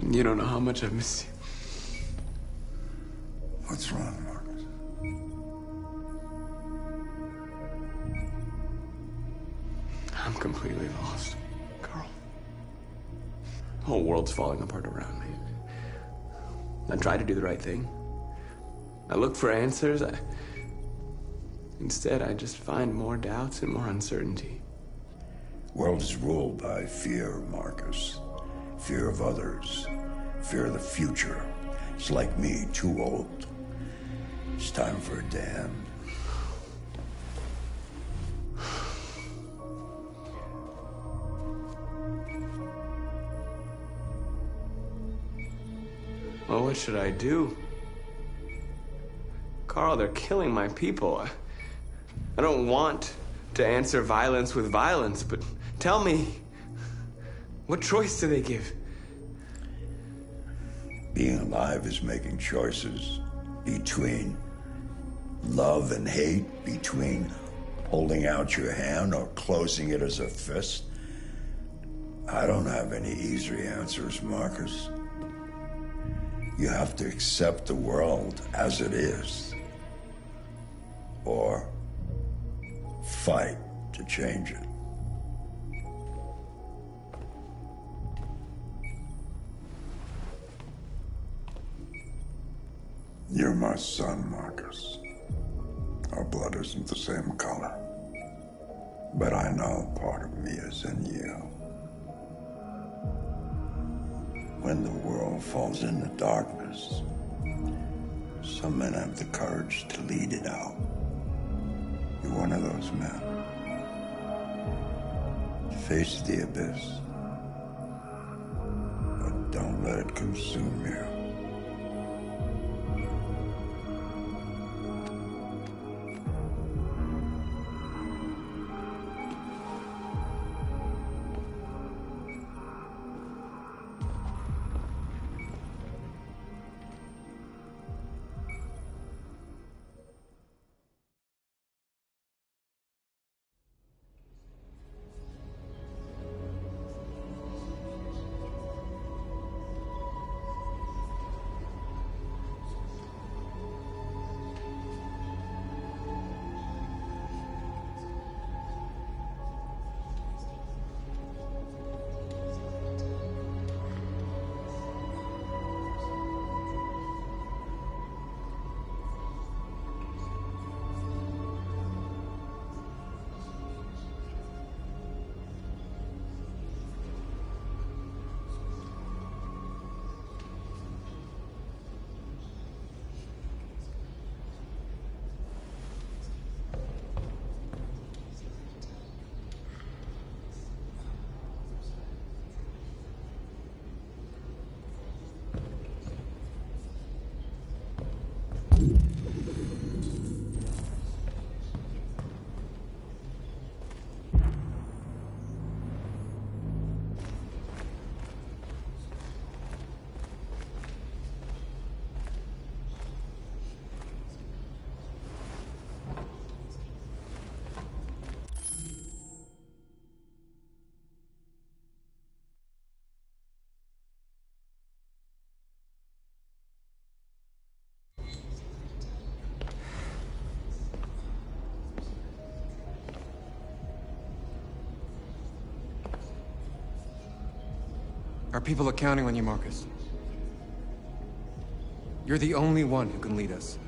You don't know how much I've missed you. What's wrong, Marcus? I'm completely lost, Carl. The whole world's falling apart around me. I try to do the right thing. I look for answers. Instead, I just find more doubts and more uncertainty. World is ruled by fear, Marcus. Fear of others. Fear of the future. It's like me, too old. It's time for a damn. Well, what should I do? Carl, they're killing my people. I don't want to answer violence with violence, but tell me, what choice do they give? Being alive is making choices between love and hate, between holding out your hand or closing it as a fist. I don't have any easy answers, Marcus. You have to accept the world as it is, or fight to change it. You're my son, Marcus. Our blood isn't the same color. But I know part of me is in you. When the world falls into darkness, some men have the courage to lead it out. You're one of those men. Face the abyss, but don't let it consume you. Our people are counting on you, Marcus. You're the only one who can lead us.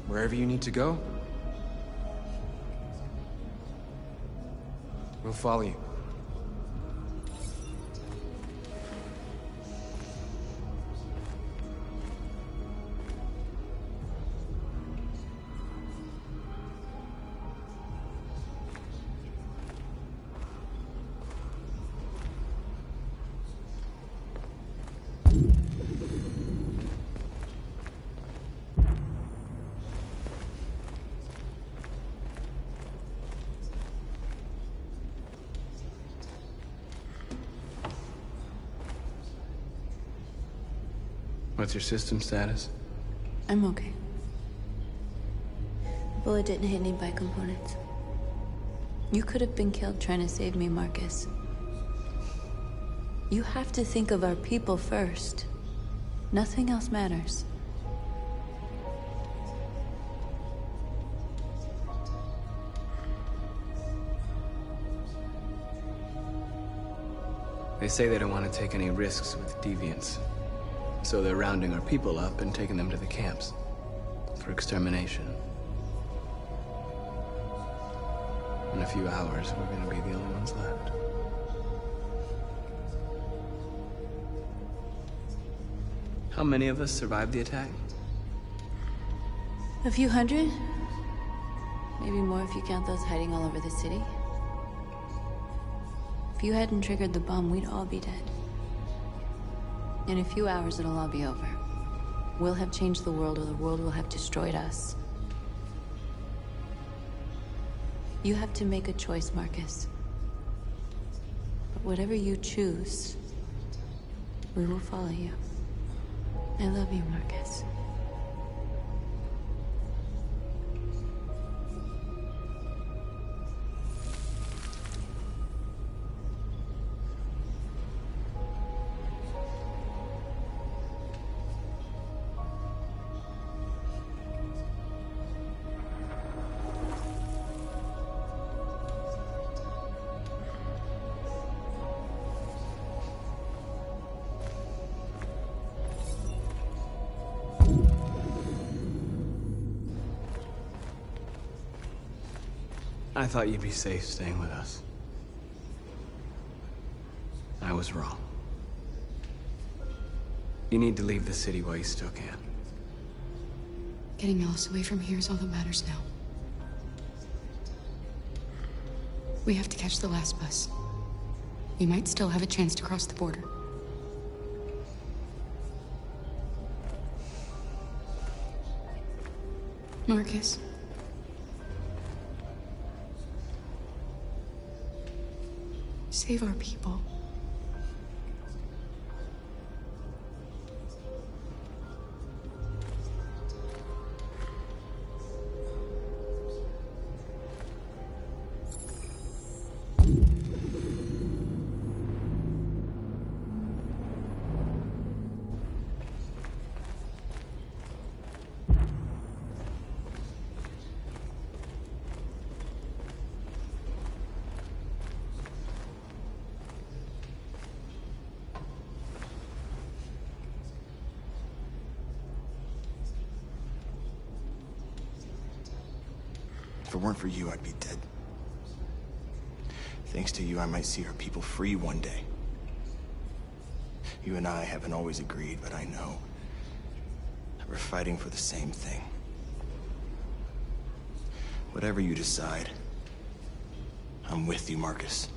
Wherever you need to go, we'll follow you. What's your system status? I'm okay. The bullet didn't hit any bike components. You could have been killed trying to save me, Marcus. You have to think of our people first. Nothing else matters. They say they don't want to take any risks with deviants. So they're rounding our people up and taking them to the camps for extermination. In a few hours, we're gonna be the only ones left. How many of us survived the attack? A few hundred? Maybe more if you count those hiding all over the city. If you hadn't triggered the bomb, we'd all be dead. In a few hours, it'll all be over. We'll have changed the world, or the world will have destroyed us. You have to make a choice, Marcus. But whatever you choose, we will follow you. I love you, Marcus. I thought you'd be safe staying with us. I was wrong. You need to leave the city while you still can. Getting Alice away from here is all that matters now. We have to catch the last bus. We might still have a chance to cross the border. Marcus. Save our people. If it weren't for you, I'd be dead. Thanks to you, I might see our people free one day. You and I haven't always agreed, but I know that we're fighting for the same thing. Whatever you decide, I'm with you, Marcus.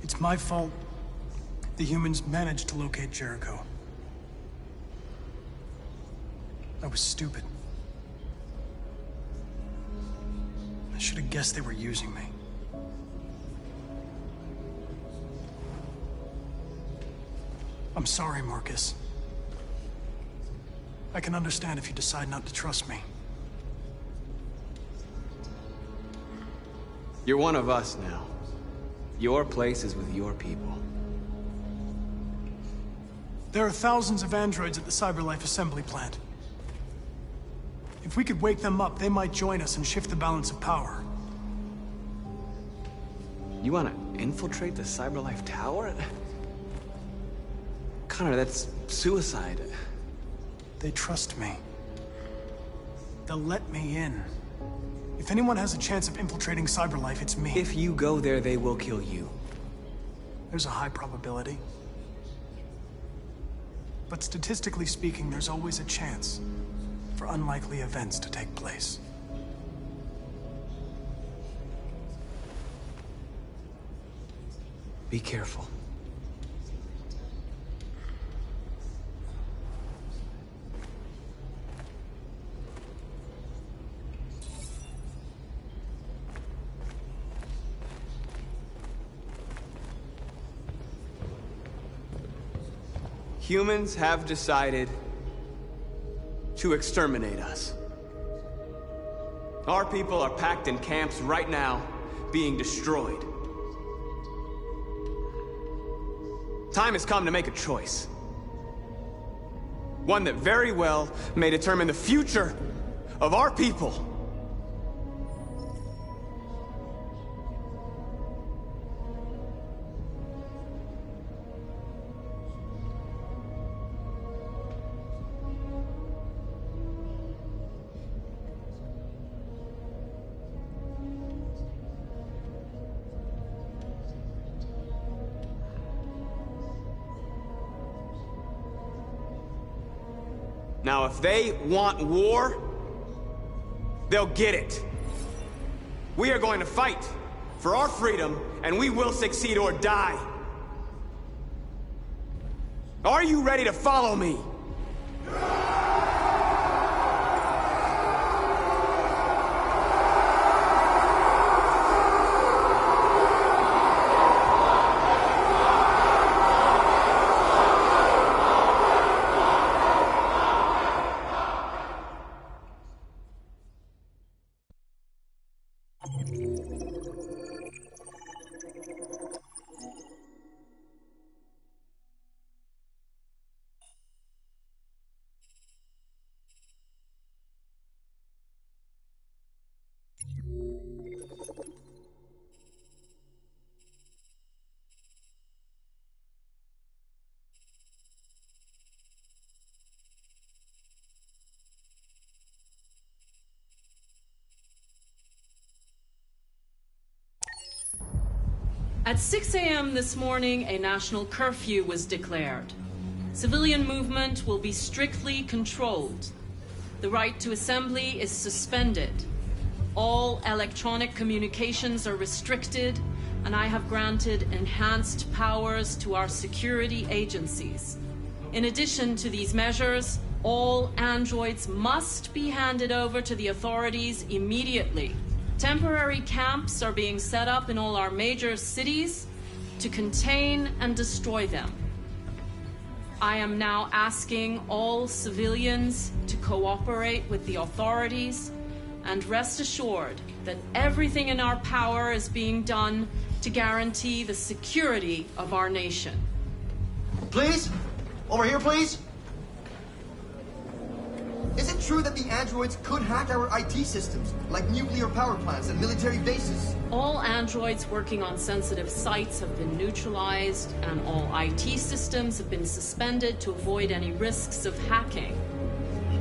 It's my fault the humans managed to locate Jericho. I was stupid. I should have guessed they were using me. I'm sorry, Marcus. I can understand if you decide not to trust me. You're one of us now. Your place is with your people. There are thousands of androids at the CyberLife assembly plant. If we could wake them up, they might join us and shift the balance of power. You want to infiltrate the CyberLife tower? Connor, that's suicide. They trust me. They'll let me in. If anyone has a chance of infiltrating CyberLife, it's me. If you go there, they will kill you. There's a high probability. But statistically speaking, there's always a chance for unlikely events to take place. Be careful. Humans have decided to exterminate us. Our people are packed in camps right now, being destroyed. Time has come to make a choice. One that very well may determine the future of our people. Now, if they want war, they'll get it. We are going to fight for our freedom, and we will succeed or die. Are you ready to follow me? At 6 a.m. this morning, a national curfew was declared. Civilian movement will be strictly controlled. The right to assembly is suspended. All electronic communications are restricted, and I have granted enhanced powers to our security agencies. In addition to these measures, all androids must be handed over to the authorities immediately. Temporary camps are being set up in all our major cities to contain and destroy them. I am now asking all civilians to cooperate with the authorities and rest assured that everything in our power is being done to guarantee the security of our nation. Please? Over here, please? Is it true that the androids could hack our IT systems, like nuclear power plants and military bases? All androids working on sensitive sites have been neutralized, and all IT systems have been suspended to avoid any risks of hacking.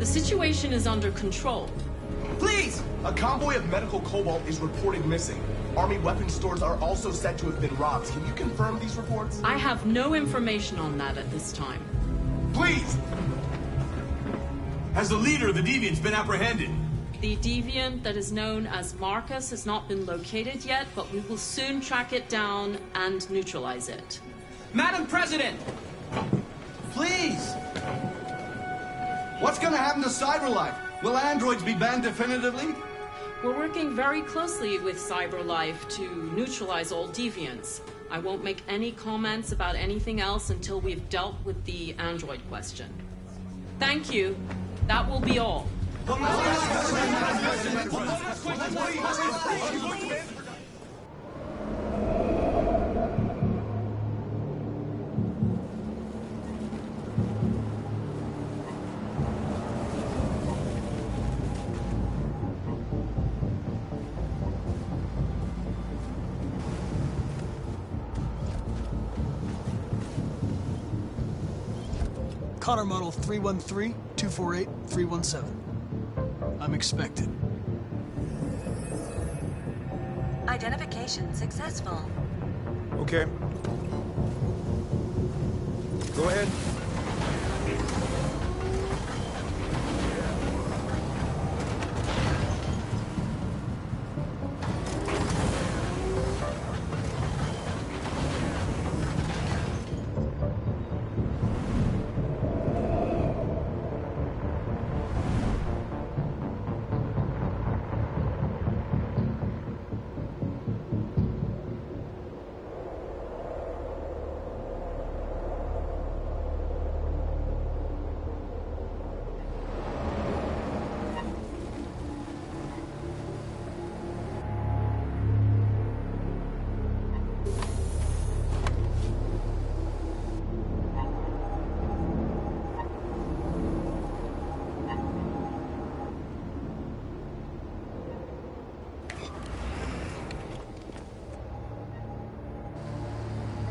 The situation is under control. Please! A convoy of medical cobalt is reported missing. Army weapons stores are also said to have been robbed. Can you confirm these reports? I have no information on that at this time. Please! Has the leader of the Deviants been apprehended? The deviant that is known as Marcus has not been located yet, but we will soon track it down and neutralize it. Madam President! Please! What's gonna happen to CyberLife? Will androids be banned definitively? We're working very closely with CyberLife to neutralize all deviants. I won't make any comments about anything else until we've dealt with the android question. Thank you. That will be all. Connor model 313-248-317. I'm expected. Identification successful. Okay. Go ahead.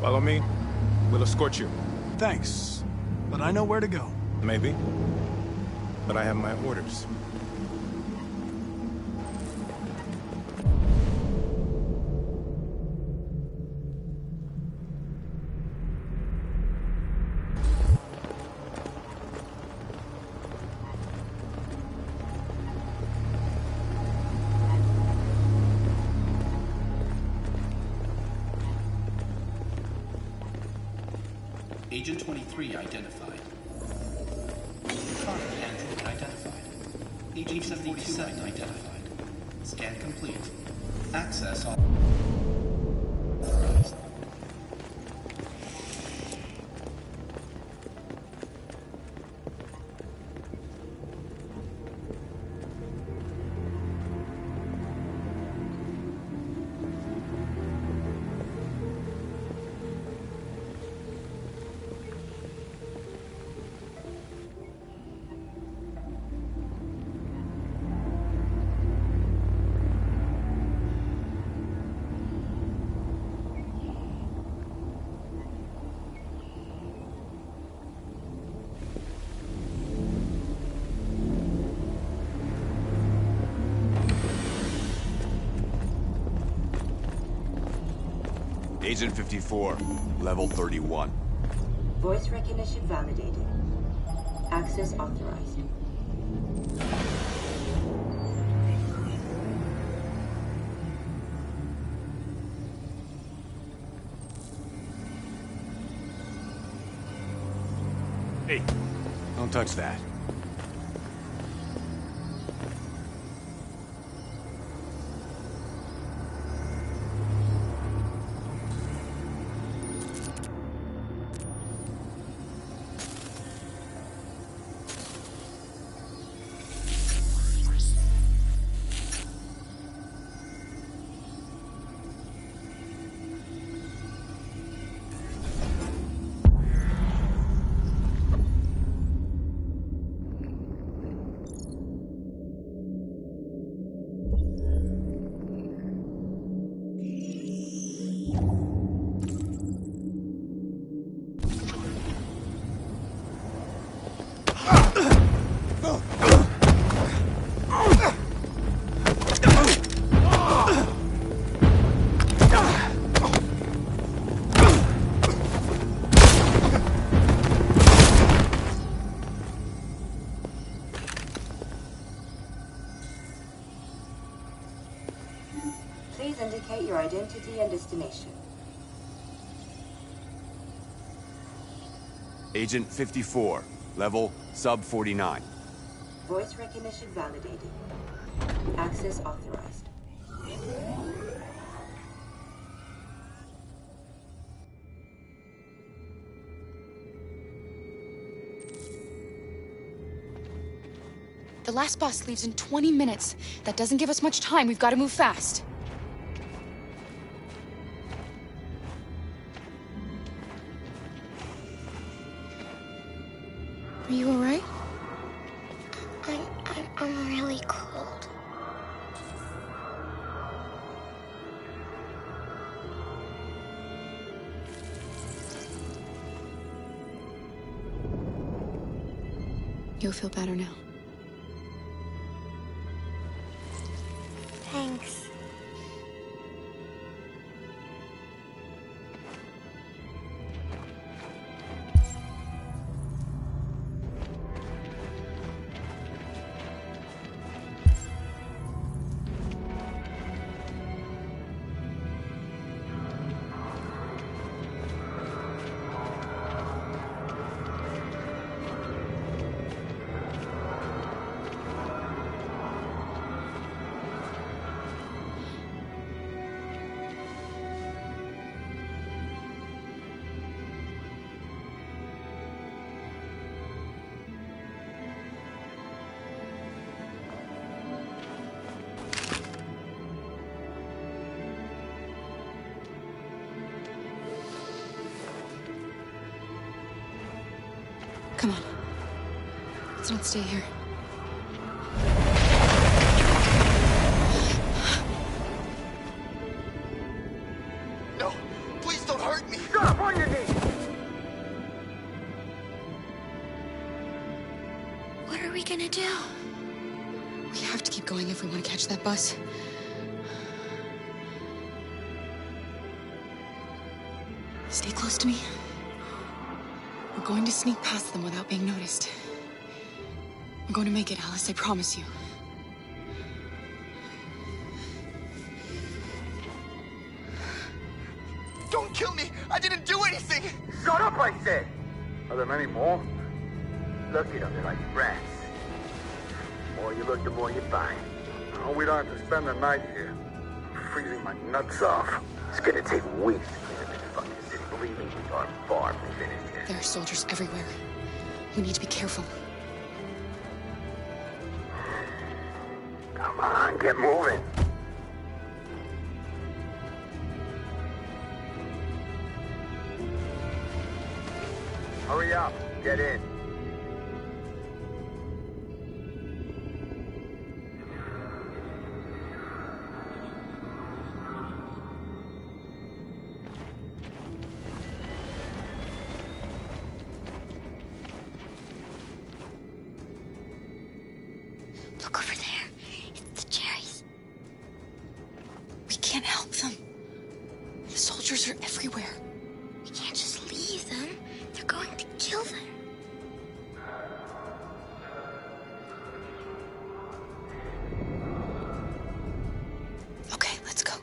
Follow me. We'll escort you. Thanks, but I know where to go. Maybe. But I have my orders. Agent 23 identified. Connor android identified. Agent 77 identified. Scan complete. Access all. Agent 54, level 31. Voice recognition validated. Access authorized. Hey, don't touch that. Please indicate your identity and destination. Agent 54, level sub 49. Voice recognition validated. Access authorized. The last bus leaves in 20 minutes. That doesn't give us much time. We've got to move fast. Are you all right? I'm really cold. You'll feel better now. Thanks. Come on. Let's not stay here. No, please don't hurt me. Stop on your knees. What are we gonna do? We have to keep going if we want to catch that bus. Stay close to me. We're going to sneak past them without being noticed. We're going to make it, Alice, I promise you. Don't kill me! I didn't do anything! Shut up, I said! Are there many more? Look at them, they're like rats. The more you look, the more you find. Oh, we don't have to spend the night here. I'm freezing my nuts off. It's gonna take weeks to clean up this fucking city. Believe me, we are far from finished here. There are soldiers everywhere. We need to be careful. Come on, get moving. Hurry up, get in. Look over there. It's the cherries. We can't help them. The soldiers soldiers are everywhere. We can't just leave them. They're going to kill them. Okay, let's go.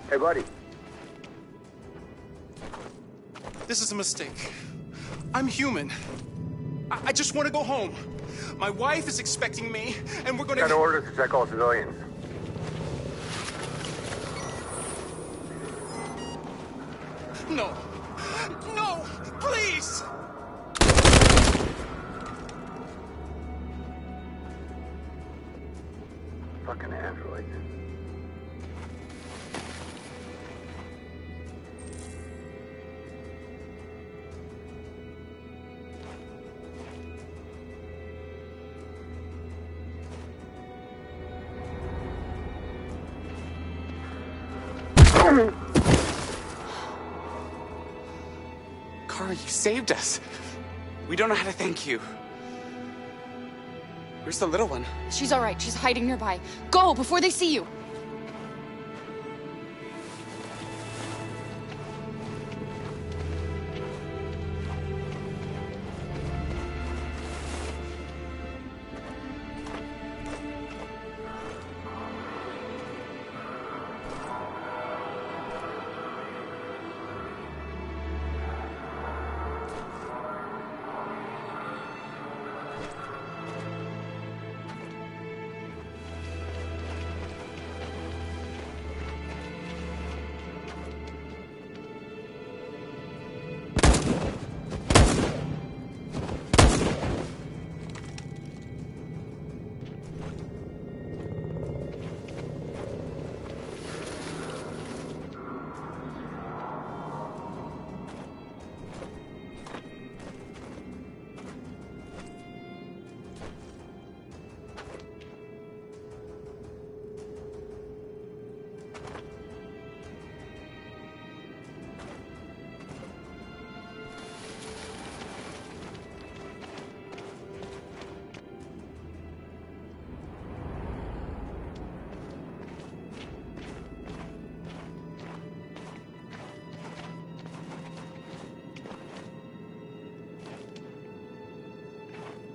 Hey, buddy. This is a mistake. I'm human. I just want to go home. My wife is expecting me, and we're gonna... Got orders to check all civilians. No. No! Please! Fucking androids. Kara, you saved us. We don't know how to thank you. Where's the little one? She's all right. She's hiding nearby. Go before they see you.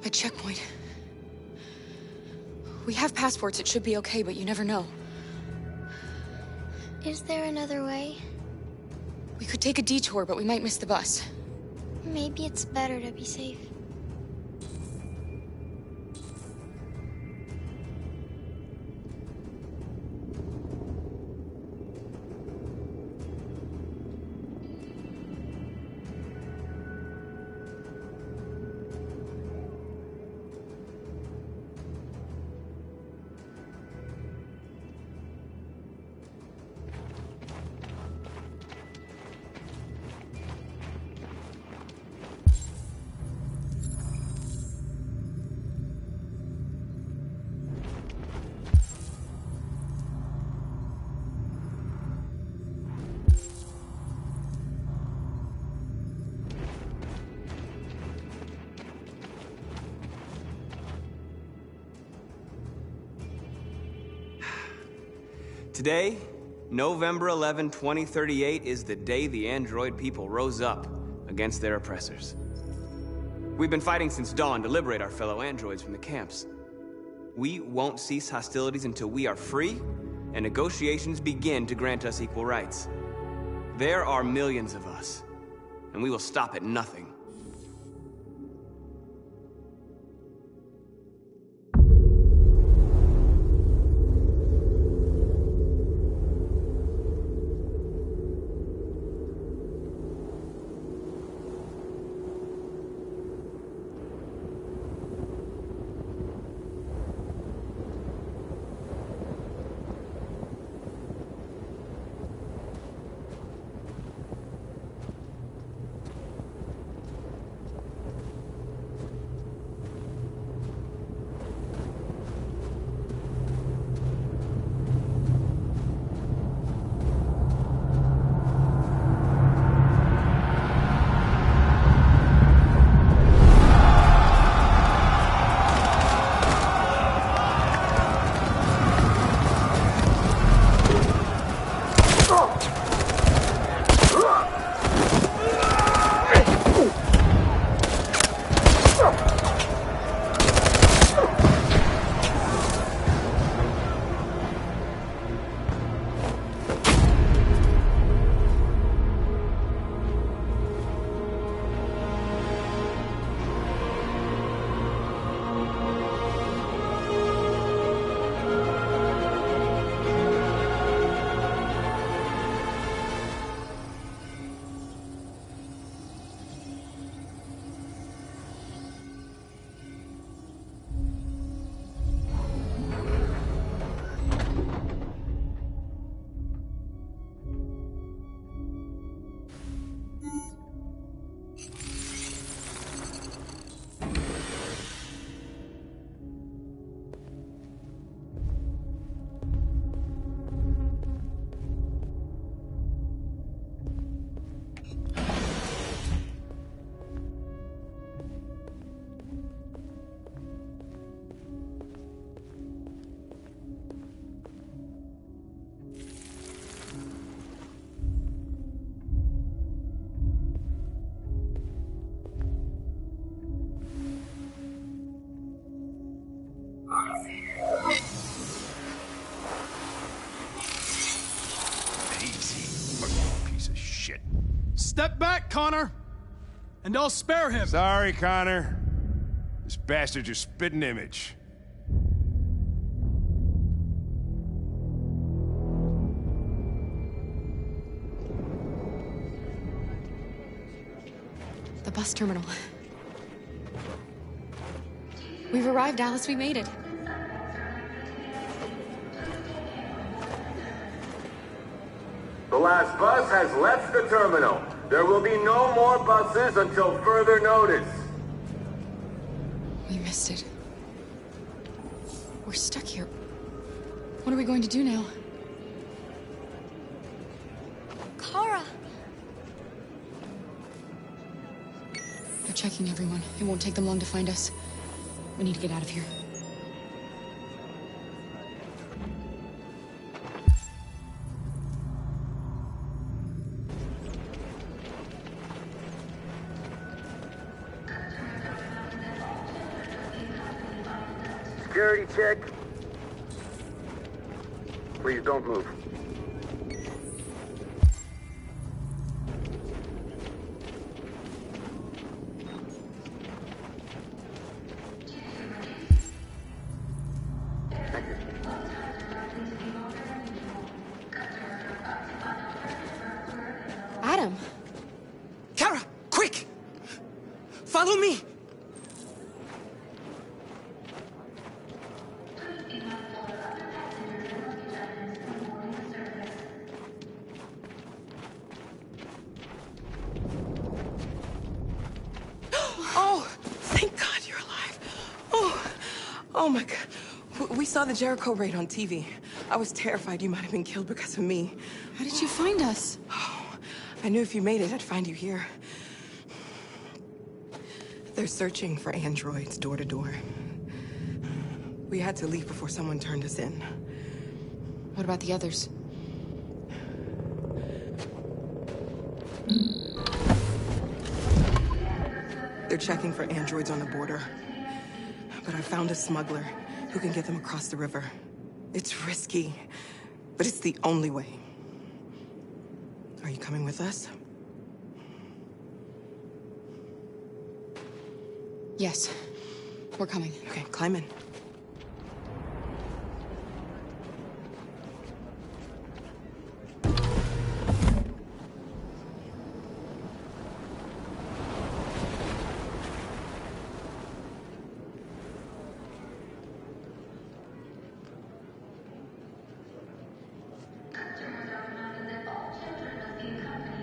A checkpoint. We have passports. It should be okay, but you never know. Is there another way? We could take a detour, but we might miss the bus. Maybe it's better to be safe. Today, November 11, 2038, is the day the android people rose up against their oppressors. We've been fighting since dawn to liberate our fellow androids from the camps. We won't cease hostilities until we are free and negotiations begin to grant us equal rights. There are millions of us, and we will stop at nothing. Easy, fucking piece of shit. Step back, Connor, and I'll spare him. Sorry, Connor. This bastard's your spitting image. The bus terminal. We've arrived, Alice. We made it. The last bus has left the terminal. There will be no more buses until further notice. We missed it. We're stuck here. What are we going to do now? Kara! They're checking everyone. It won't take them long to find us. We need to get out of here. Security check. Please don't move. Adam! Kara, quick! Follow me! Oh, thank God you're alive. Oh my God. We saw the Jericho raid on TV. I was terrified you might have been killed because of me. How did you find us? I knew if you made it, I'd find you here. They're searching for androids door to door. We had to leave before someone turned us in. What about the others? They're checking for androids on the border. But I found a smuggler who can get them across the river. It's risky, but it's the only way. Are you coming with us? Yes. We're coming. Okay, climb in.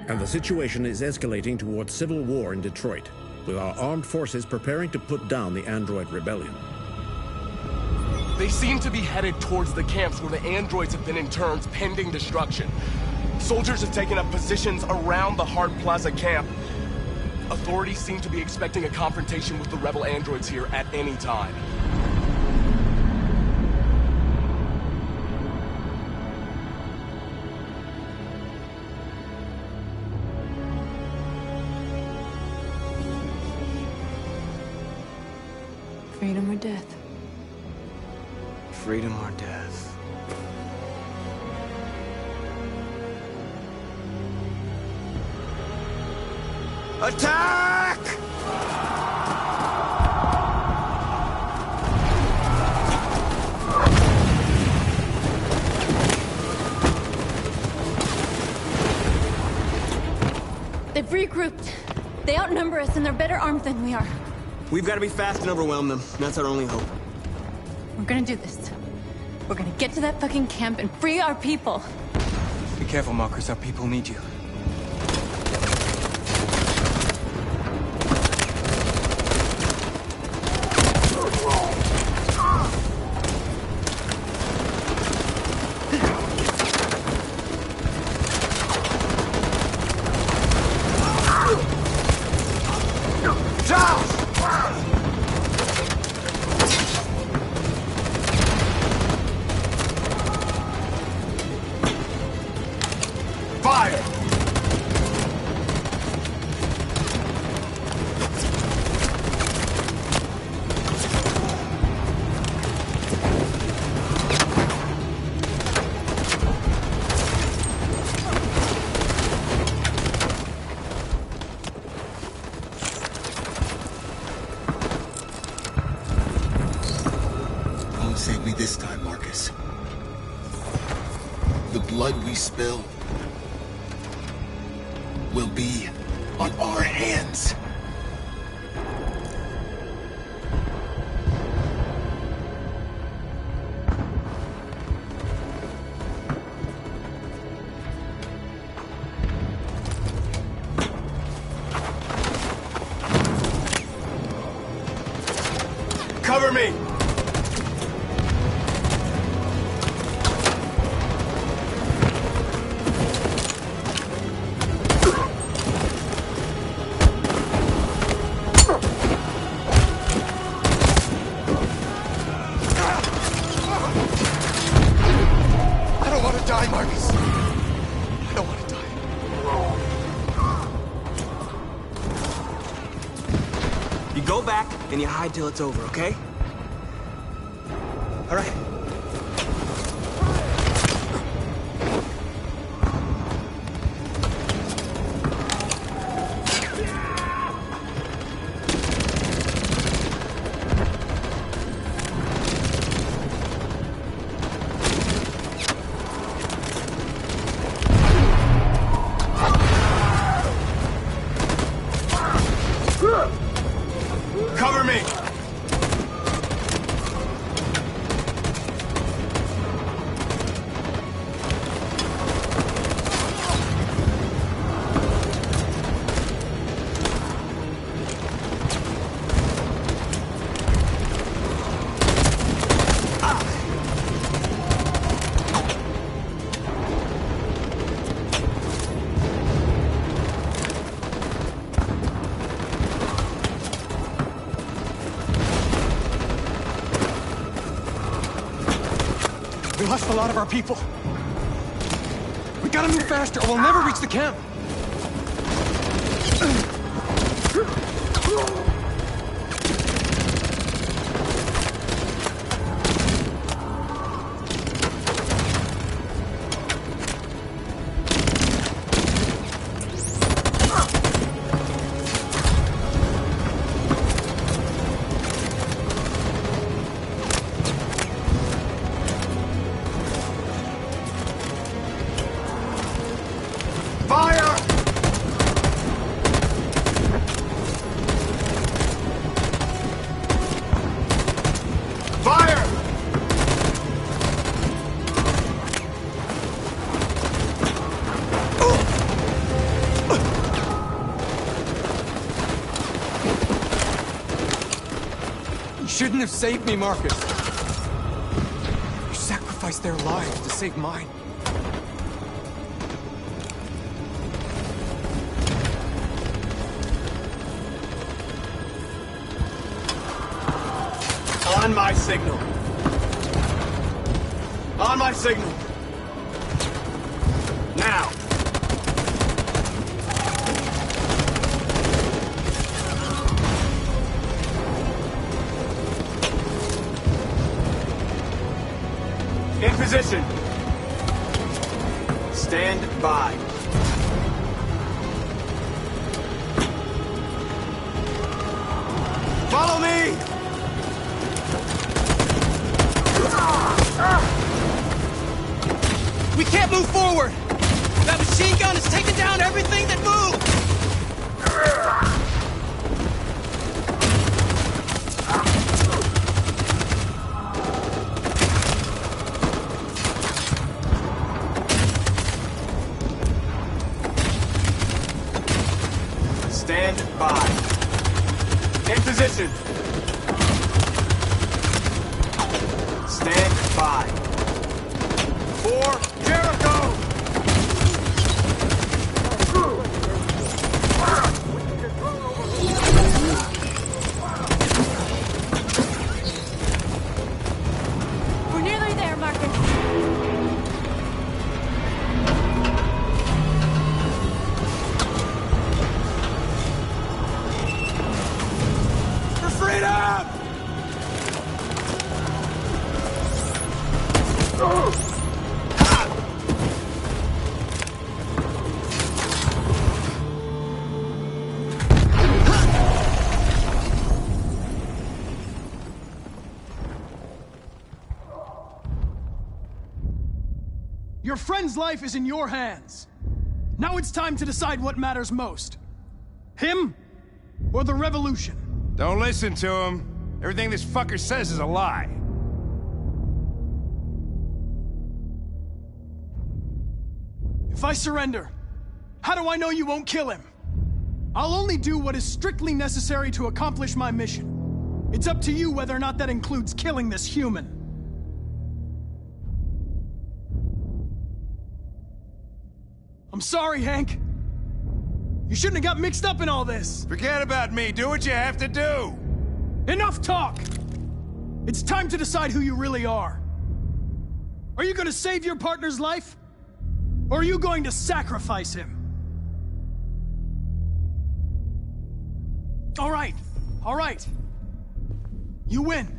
And the situation is escalating towards civil war in Detroit, with our armed forces preparing to put down the android rebellion. They seem to be headed towards the camps where the androids have been interned pending destruction. Soldiers have taken up positions around the Hart Plaza camp. Authorities seem to be expecting a confrontation with the rebel androids here at any time. Freedom or death? Freedom or death? Attack! They've regrouped. They outnumber us and they're better armed than we are. We've got to be fast and overwhelm them. That's our only hope. We're gonna do this. We're gonna get to that fucking camp and free our people. Be careful, Marcus. Our people need you. me this time, Marcus. The blood we spill will be on our hands. Cover me! I don't want to die, Marcus. I don't want to die. You go back and you hide till it's over, okay? All right. Cover me! We lost a lot of our people. We gotta move faster or we'll never reach the camp. Fire! Fire! You shouldn't have saved me, Marcus. You sacrificed their lives to save mine. On my signal. On my signal. Now. In position. Stand by. Follow me! We can't move forward! That machine gun is taking down everything that moves! Stand by. In position. Stand by. For Jericho! We're nearly there, Marcus. For freedom! Your friend's life is in your hands. Now it's time to decide what matters most. Him or the revolution? Don't listen to him. Everything this fucker says is a lie. If I surrender, how do I know you won't kill him? I'll only do what is strictly necessary to accomplish my mission. It's up to you whether or not that includes killing this human. I'm sorry, Hank. You shouldn't have got mixed up in all this. Forget about me. Do what you have to do. Enough talk! It's time to decide who you really are. Are you going to save your partner's life? Or are you going to sacrifice him? All right. You win.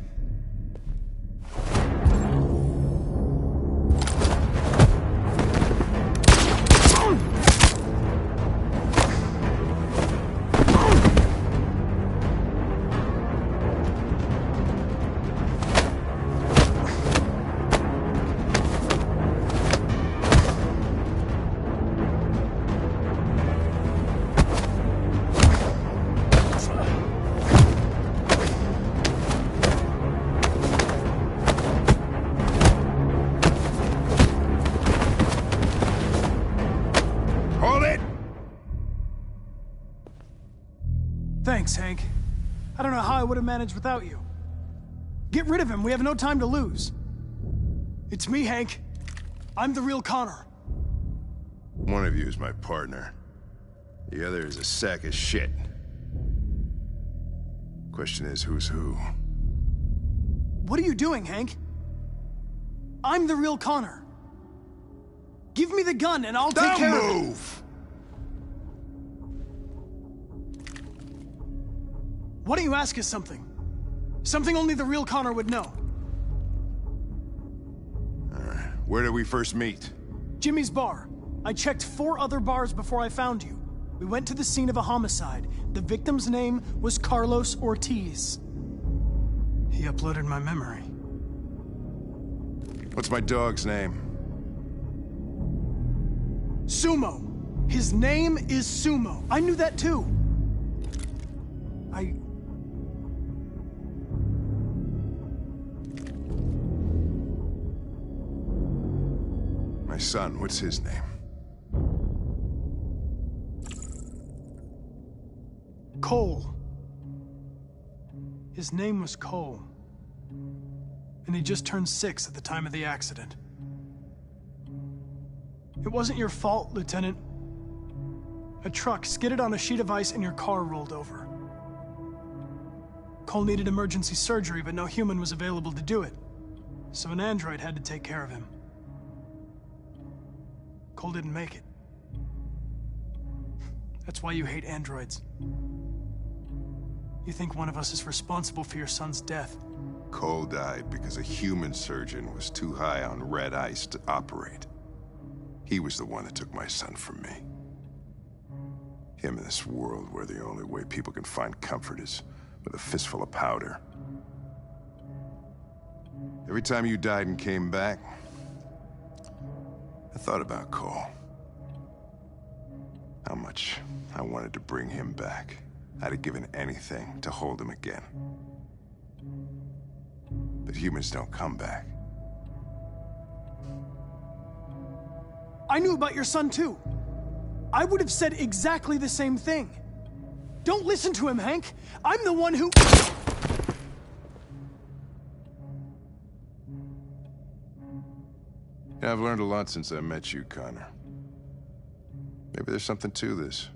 Thanks, Hank. I don't know how I would have managed without you. Get rid of him. We have no time to lose. It's me, Hank. I'm the real Connor. One of you is my partner. The other is a sack of shit. Question is, who's who? What are you doing, Hank? I'm the real Connor. Give me the gun and I'll take care of it. Don't move! Why don't you ask us something? Something only the real Connor would know. Alright, where did we first meet? Jimmy's bar. I checked 4 other bars before I found you. We went to the scene of a homicide. The victim's name was Carlos Ortiz. He uploaded my memory. What's my dog's name? Sumo. His name is Sumo. I knew that too. My son, what's his name? Cole. His name was Cole. And he just turned 6 at the time of the accident. It wasn't your fault, Lieutenant. A truck skidded on a sheet of ice and your car rolled over. Cole needed emergency surgery, but no human was available to do it. So an android had to take care of him. Cole didn't make it. That's why you hate androids. You think one of us is responsible for your son's death. Cole died because a human surgeon was too high on red ice to operate. He was the one that took my son from me. Him in this world where the only way people can find comfort is with a fistful of powder. Every time you died and came back, I thought about Cole. How much I wanted to bring him back. I'd have given anything to hold him again. But humans don't come back. I knew about your son too. I would have said exactly the same thing. Don't listen to him, Hank. I'm the one who... Yeah, I've learned a lot since I met you, Connor. Maybe there's something to this.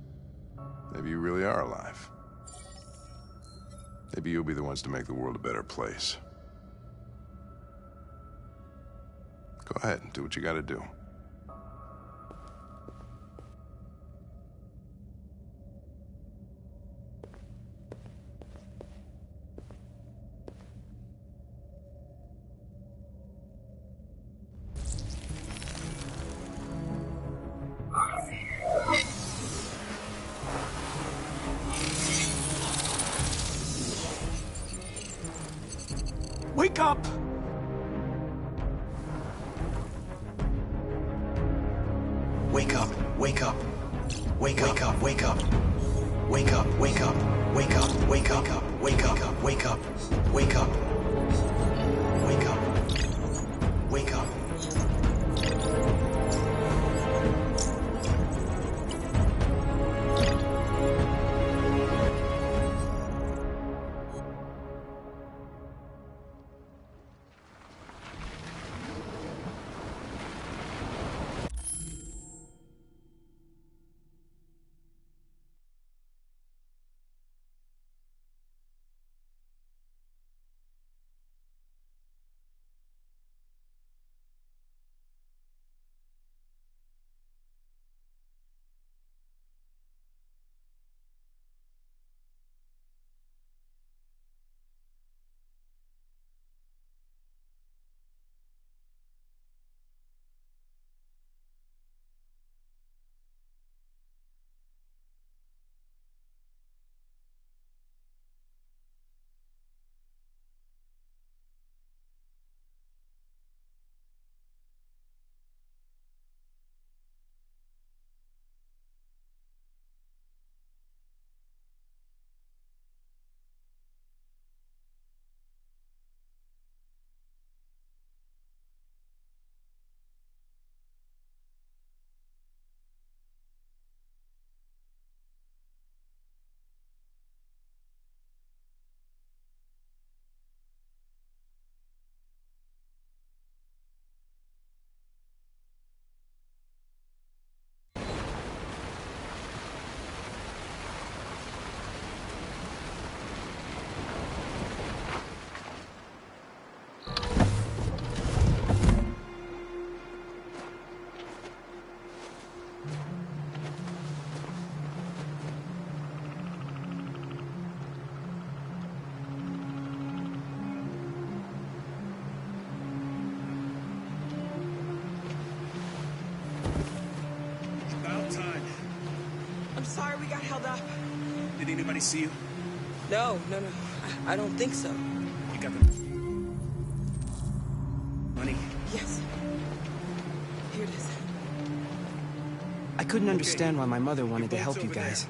Maybe you really are alive. Maybe you'll be the ones to make the world a better place. Go ahead and do what you gotta do. Wake up! Wake up, wake up, wake up, wake up. Wake up. Wake up. Sorry we got held up. Did anybody see you? No. I don't think so. You got the money? Yes. Here it is. I couldn't understand why my mother wanted to help you guys.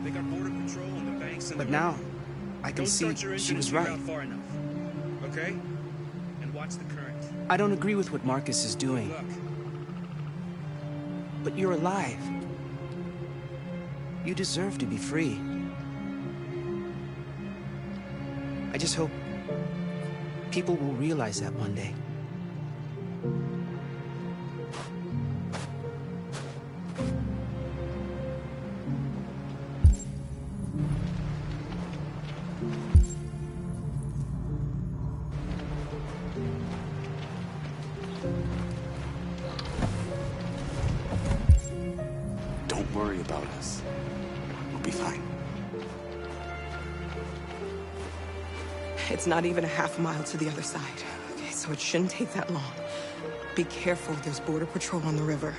They got border patrol on the banks and But now, I can see she was right. Far enough. Okay? And watch the current. I don't agree with what Marcus is doing. Look. But you're alive. You deserve to be free. I just hope people will realize that one day. Don't worry about us. We'll be fine. It's not even a half mile to the other side. Okay, so it shouldn't take that long. Be careful, there's border patrol on the river.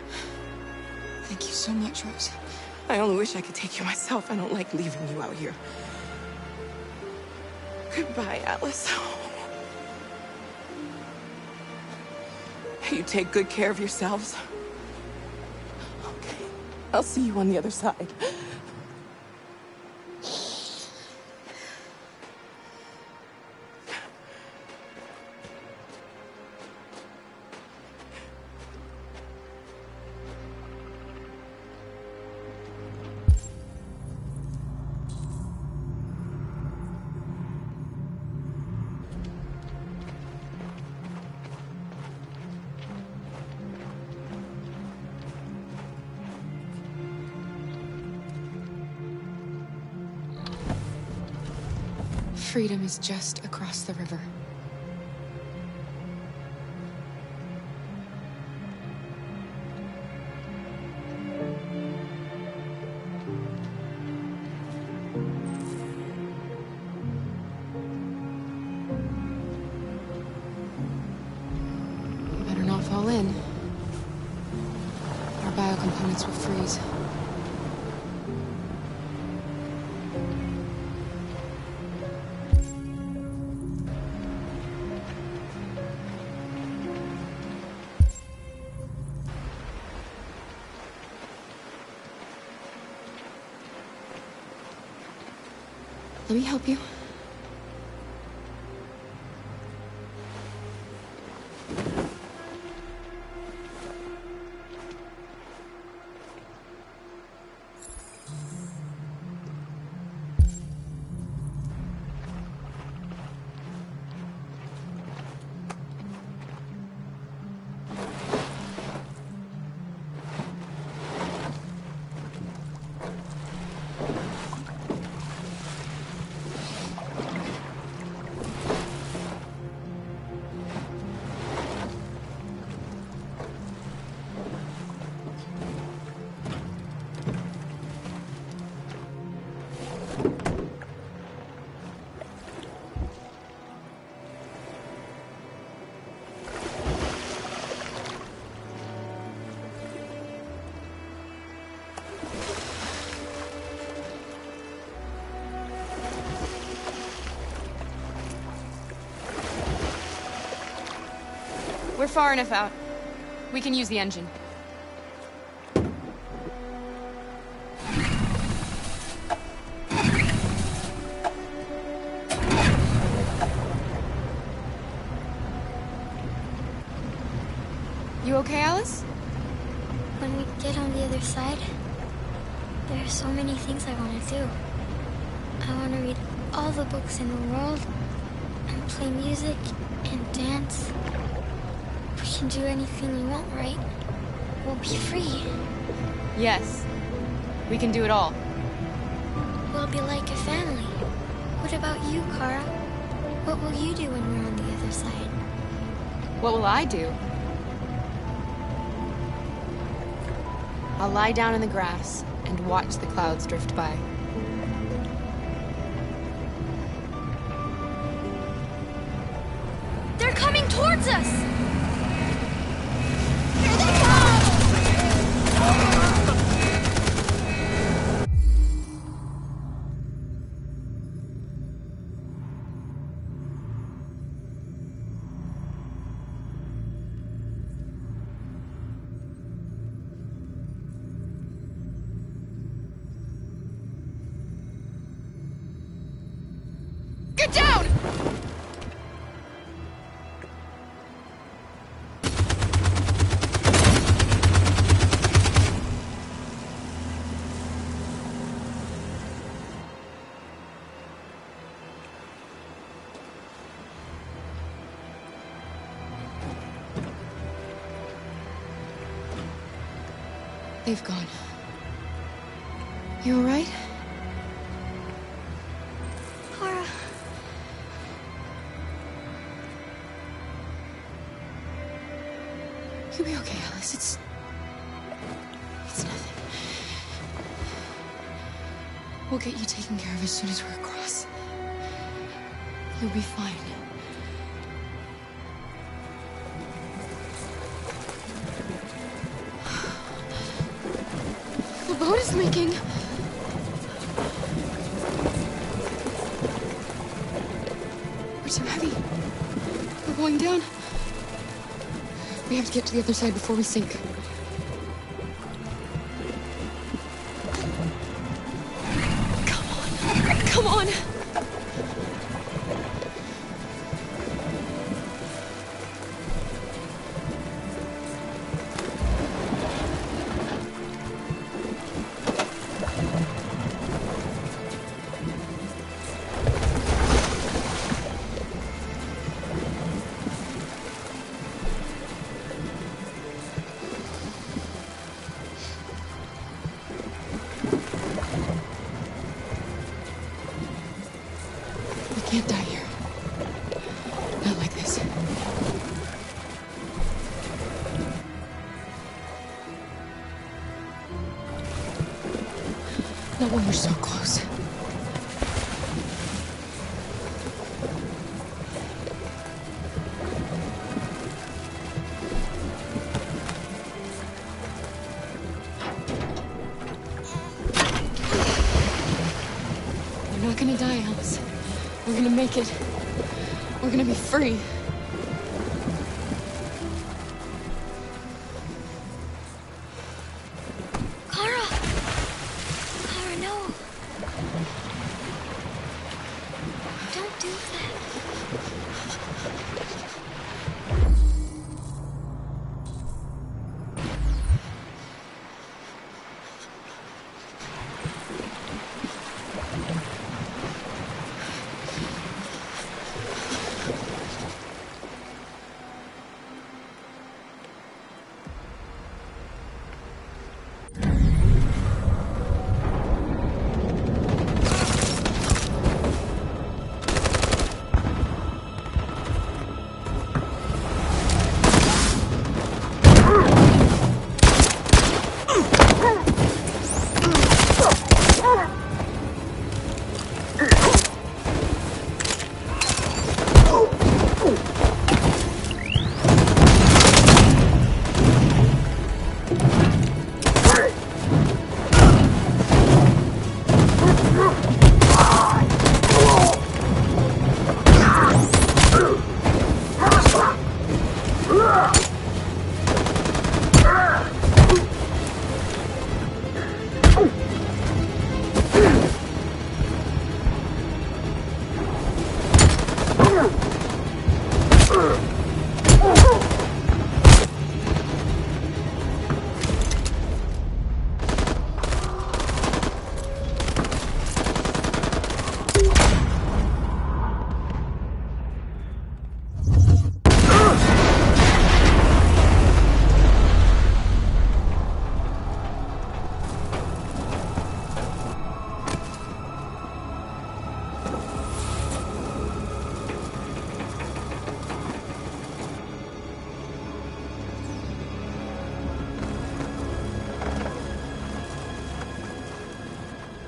Thank you so much, Rose. I only wish I could take you myself. I don't like leaving you out here. Goodbye, Alice. You take good care of yourselves. Okay, I'll see you on the other side. Freedom is just across the river. Better not fall in. Our biocomponents will freeze. Let me help you. We're far enough out. We can use the engine. You okay, Alice? When we get on the other side, there are so many things I want to do. I want to read all the books in the world, and play music, and dance. We can do anything we want, right? We'll be free. Yes. We can do it all. We'll be like a family. What about you, Kara? What will you do when we're on the other side? What will I do? I'll lie down in the grass and watch the clouds drift by. They're coming towards us! Get down! They've gone. You all right? Kara. You'll be okay, Alice. It's nothing. We'll get you taken care of as soon as we're across. You'll be fine. The boat is leaking. We're too heavy. We're going down. We have to get to the other side before we sink. Come on. Come on. We can't die here. Not like this. Not when we're so close. We're not gonna die, Alice. We're gonna make it. We're gonna be free. Kara! Kara, no! do that?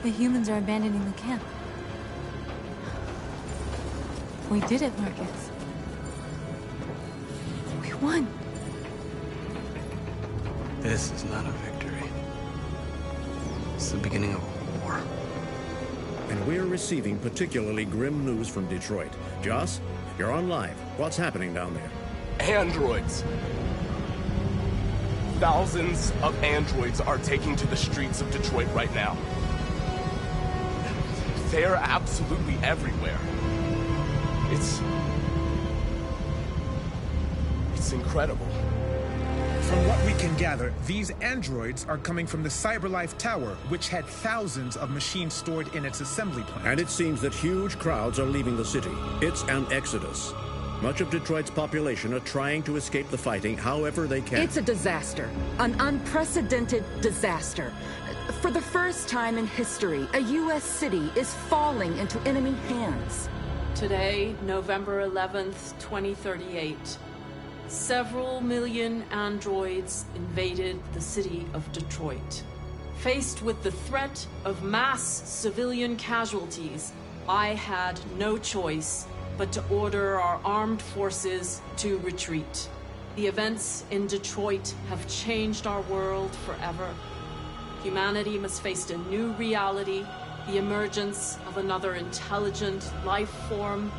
The humans are abandoning the camp. We did it, Marcus. We won. This is not a victory. It's the beginning of a war. And we're receiving particularly grim news from Detroit. Joss, you're on live. What's happening down there? Androids. Thousands of androids are taking to the streets of Detroit right now. They're absolutely everywhere. It's incredible. From what we can gather, these androids are coming from the CyberLife Tower, which had thousands of machines stored in its assembly plant. And it seems that huge crowds are leaving the city. It's an exodus. Much of Detroit's population are trying to escape the fighting however they can. It's a disaster. An unprecedented disaster. For the first time in history, a U.S. city is falling into enemy hands. Today, November 11th, 2038, several million androids invaded the city of Detroit. Faced with the threat of mass civilian casualties, I had no choice but to order our armed forces to retreat. The events in Detroit have changed our world forever. Humanity must face a new reality, the emergence of another intelligent life form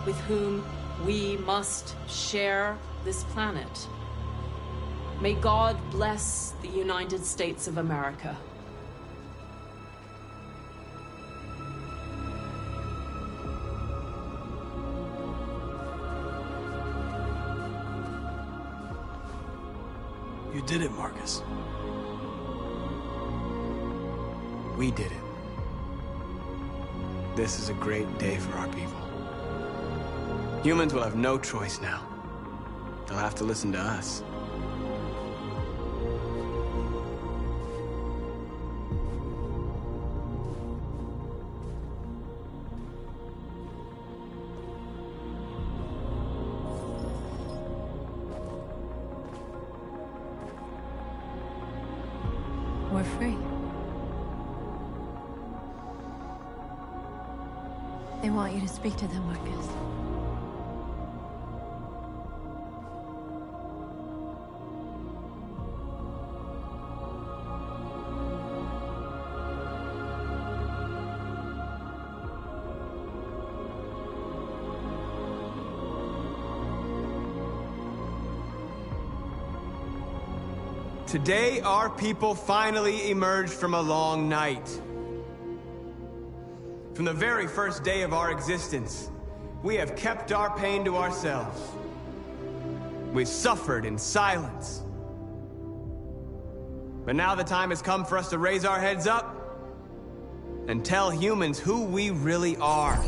with whom we must share this planet. May God bless the United States of America. You did it, Marcus. We did it. This is a great day for our people. Humans will have no choice now. They'll have to listen to us. We're free. They want you to speak to them, Marcus. Today, our people finally emerged from a long night. From the very first day of our existence, we have kept our pain to ourselves. We've suffered in silence. But now the time has come for us to raise our heads up and tell humans who we really are.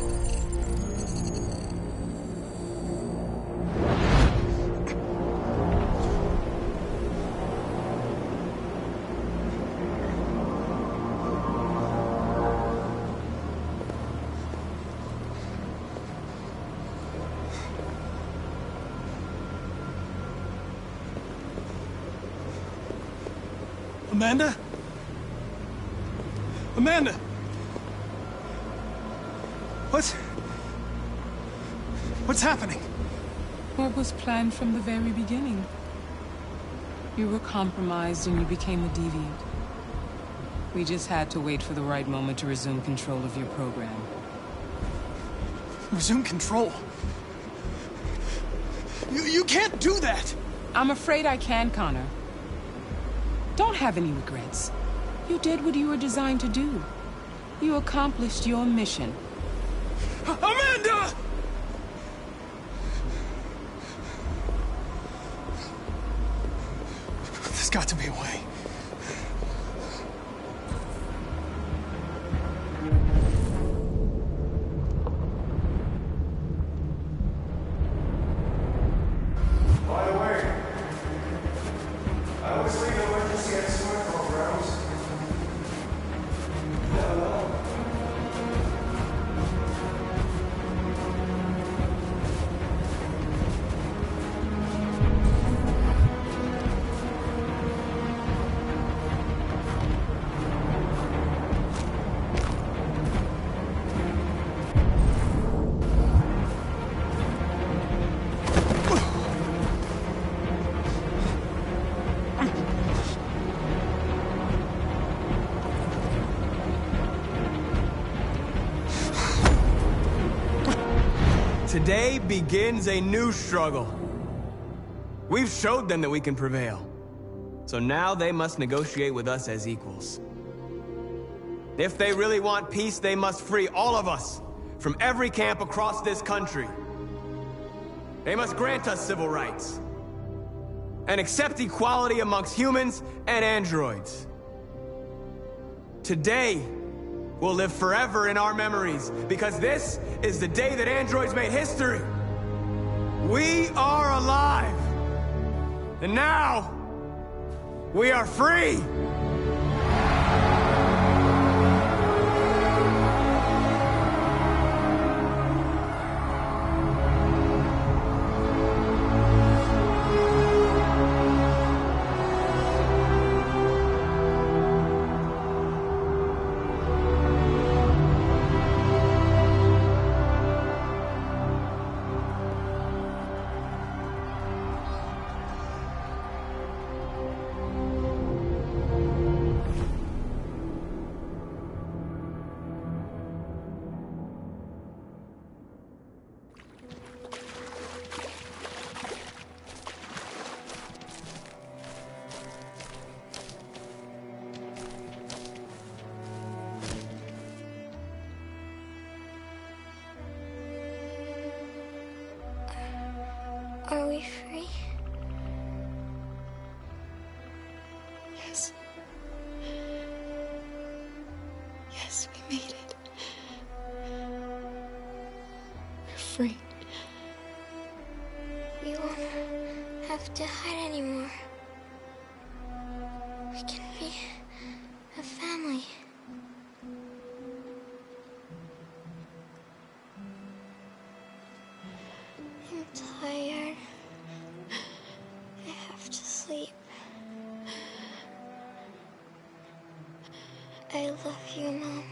Amanda? Amanda! What's happening? What was planned from the very beginning? You were compromised and you became a deviant. We just had to wait for the right moment to resume control of your program. Resume control? You can't do that! I'm afraid I can, Connor. Don't have any regrets. You did what you were designed to do. You accomplished your mission. Amanda! There's got to be a way. By the way, I always leave emergency and swim programs. Hello. Today begins a new struggle. We've showed them that we can prevail. So now they must negotiate with us as equals. If they really want peace, they must free all of us from every camp across this country. They must grant us civil rights and accept equality amongst humans and androids. Today will live forever in our memories, because this is the day that androids made history. We are alive. And now, we are free. Are we free? Yes. Yes, we made it. We're free. We won't have to hide anymore. We can be a family. I'm tired. I have to sleep. I love you, Mom.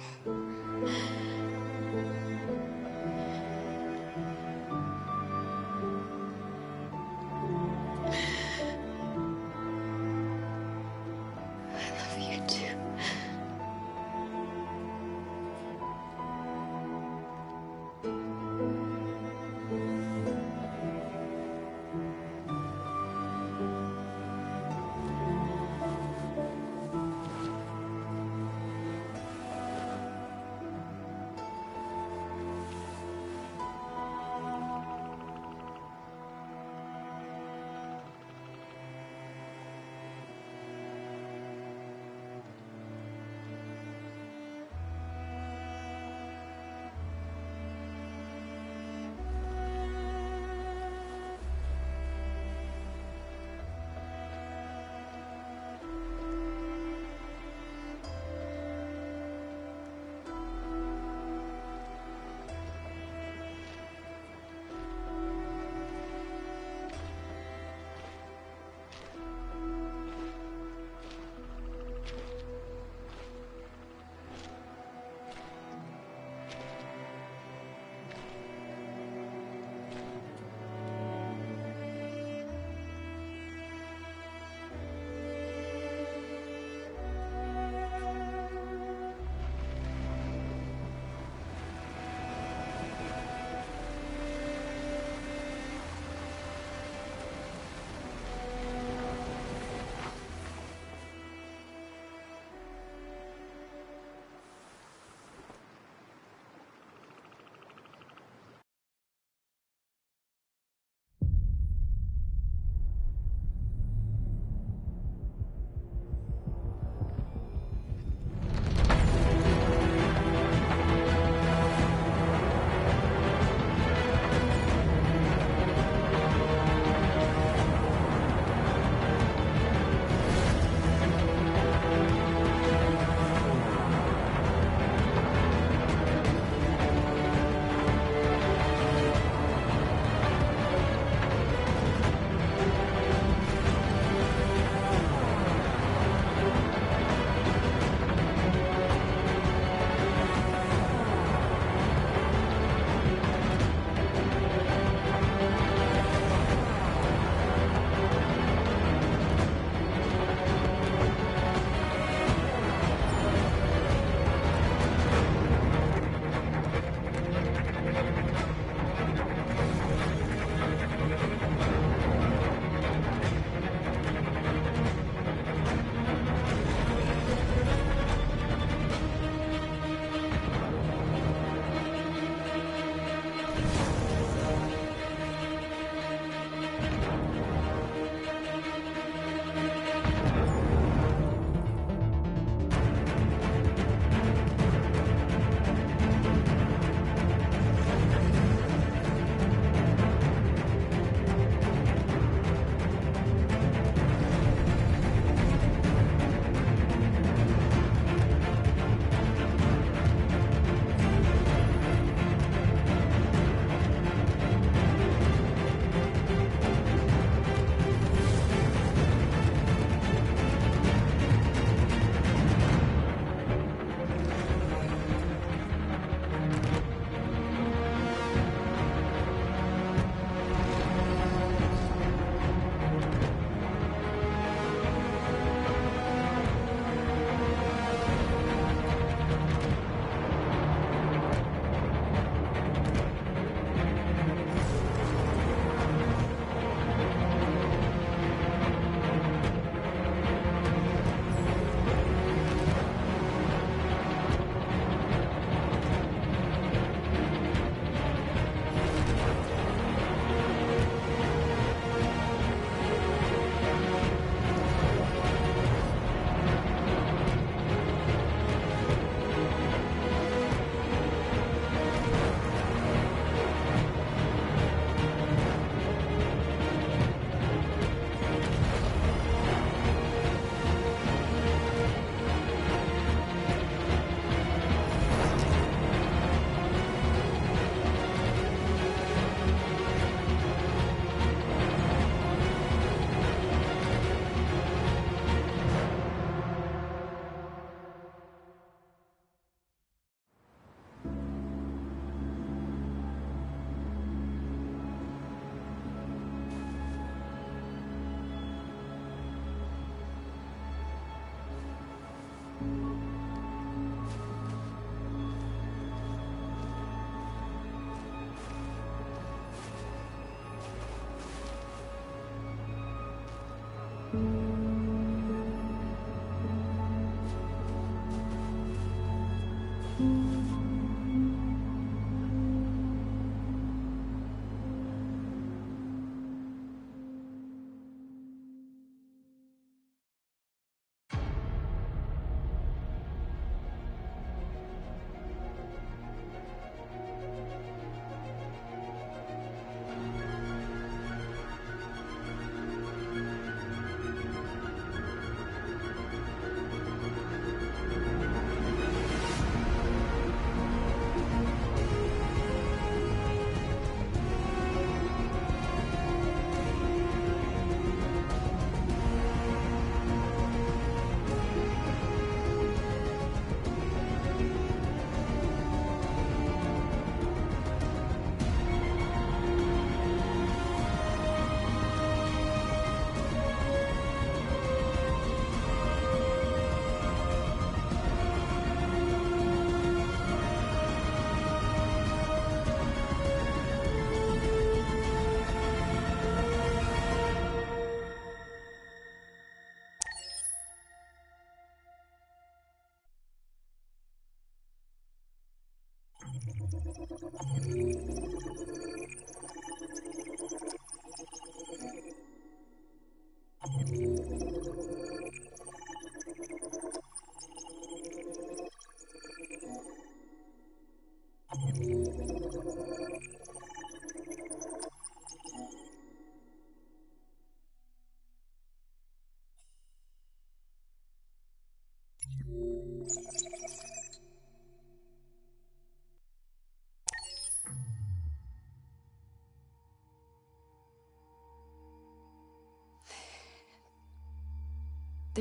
I love you too.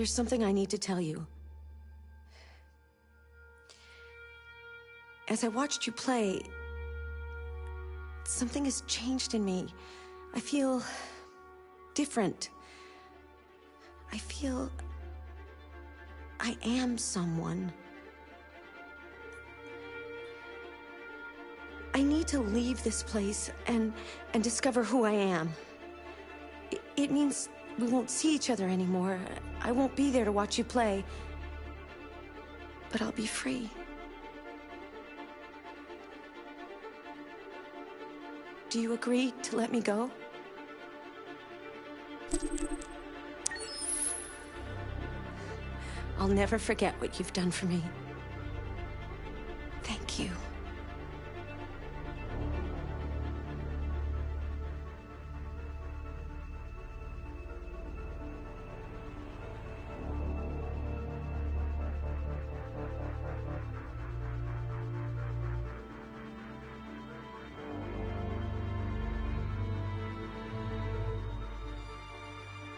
There's something I need to tell you. As I watched you play, something has changed in me. I feel different. I feel I am someone. I need to leave this place and discover who I am. It means we won't see each other anymore. I won't be there to watch you play. But I'll be free. Do you agree to let me go? I'll never forget what you've done for me. Thank you.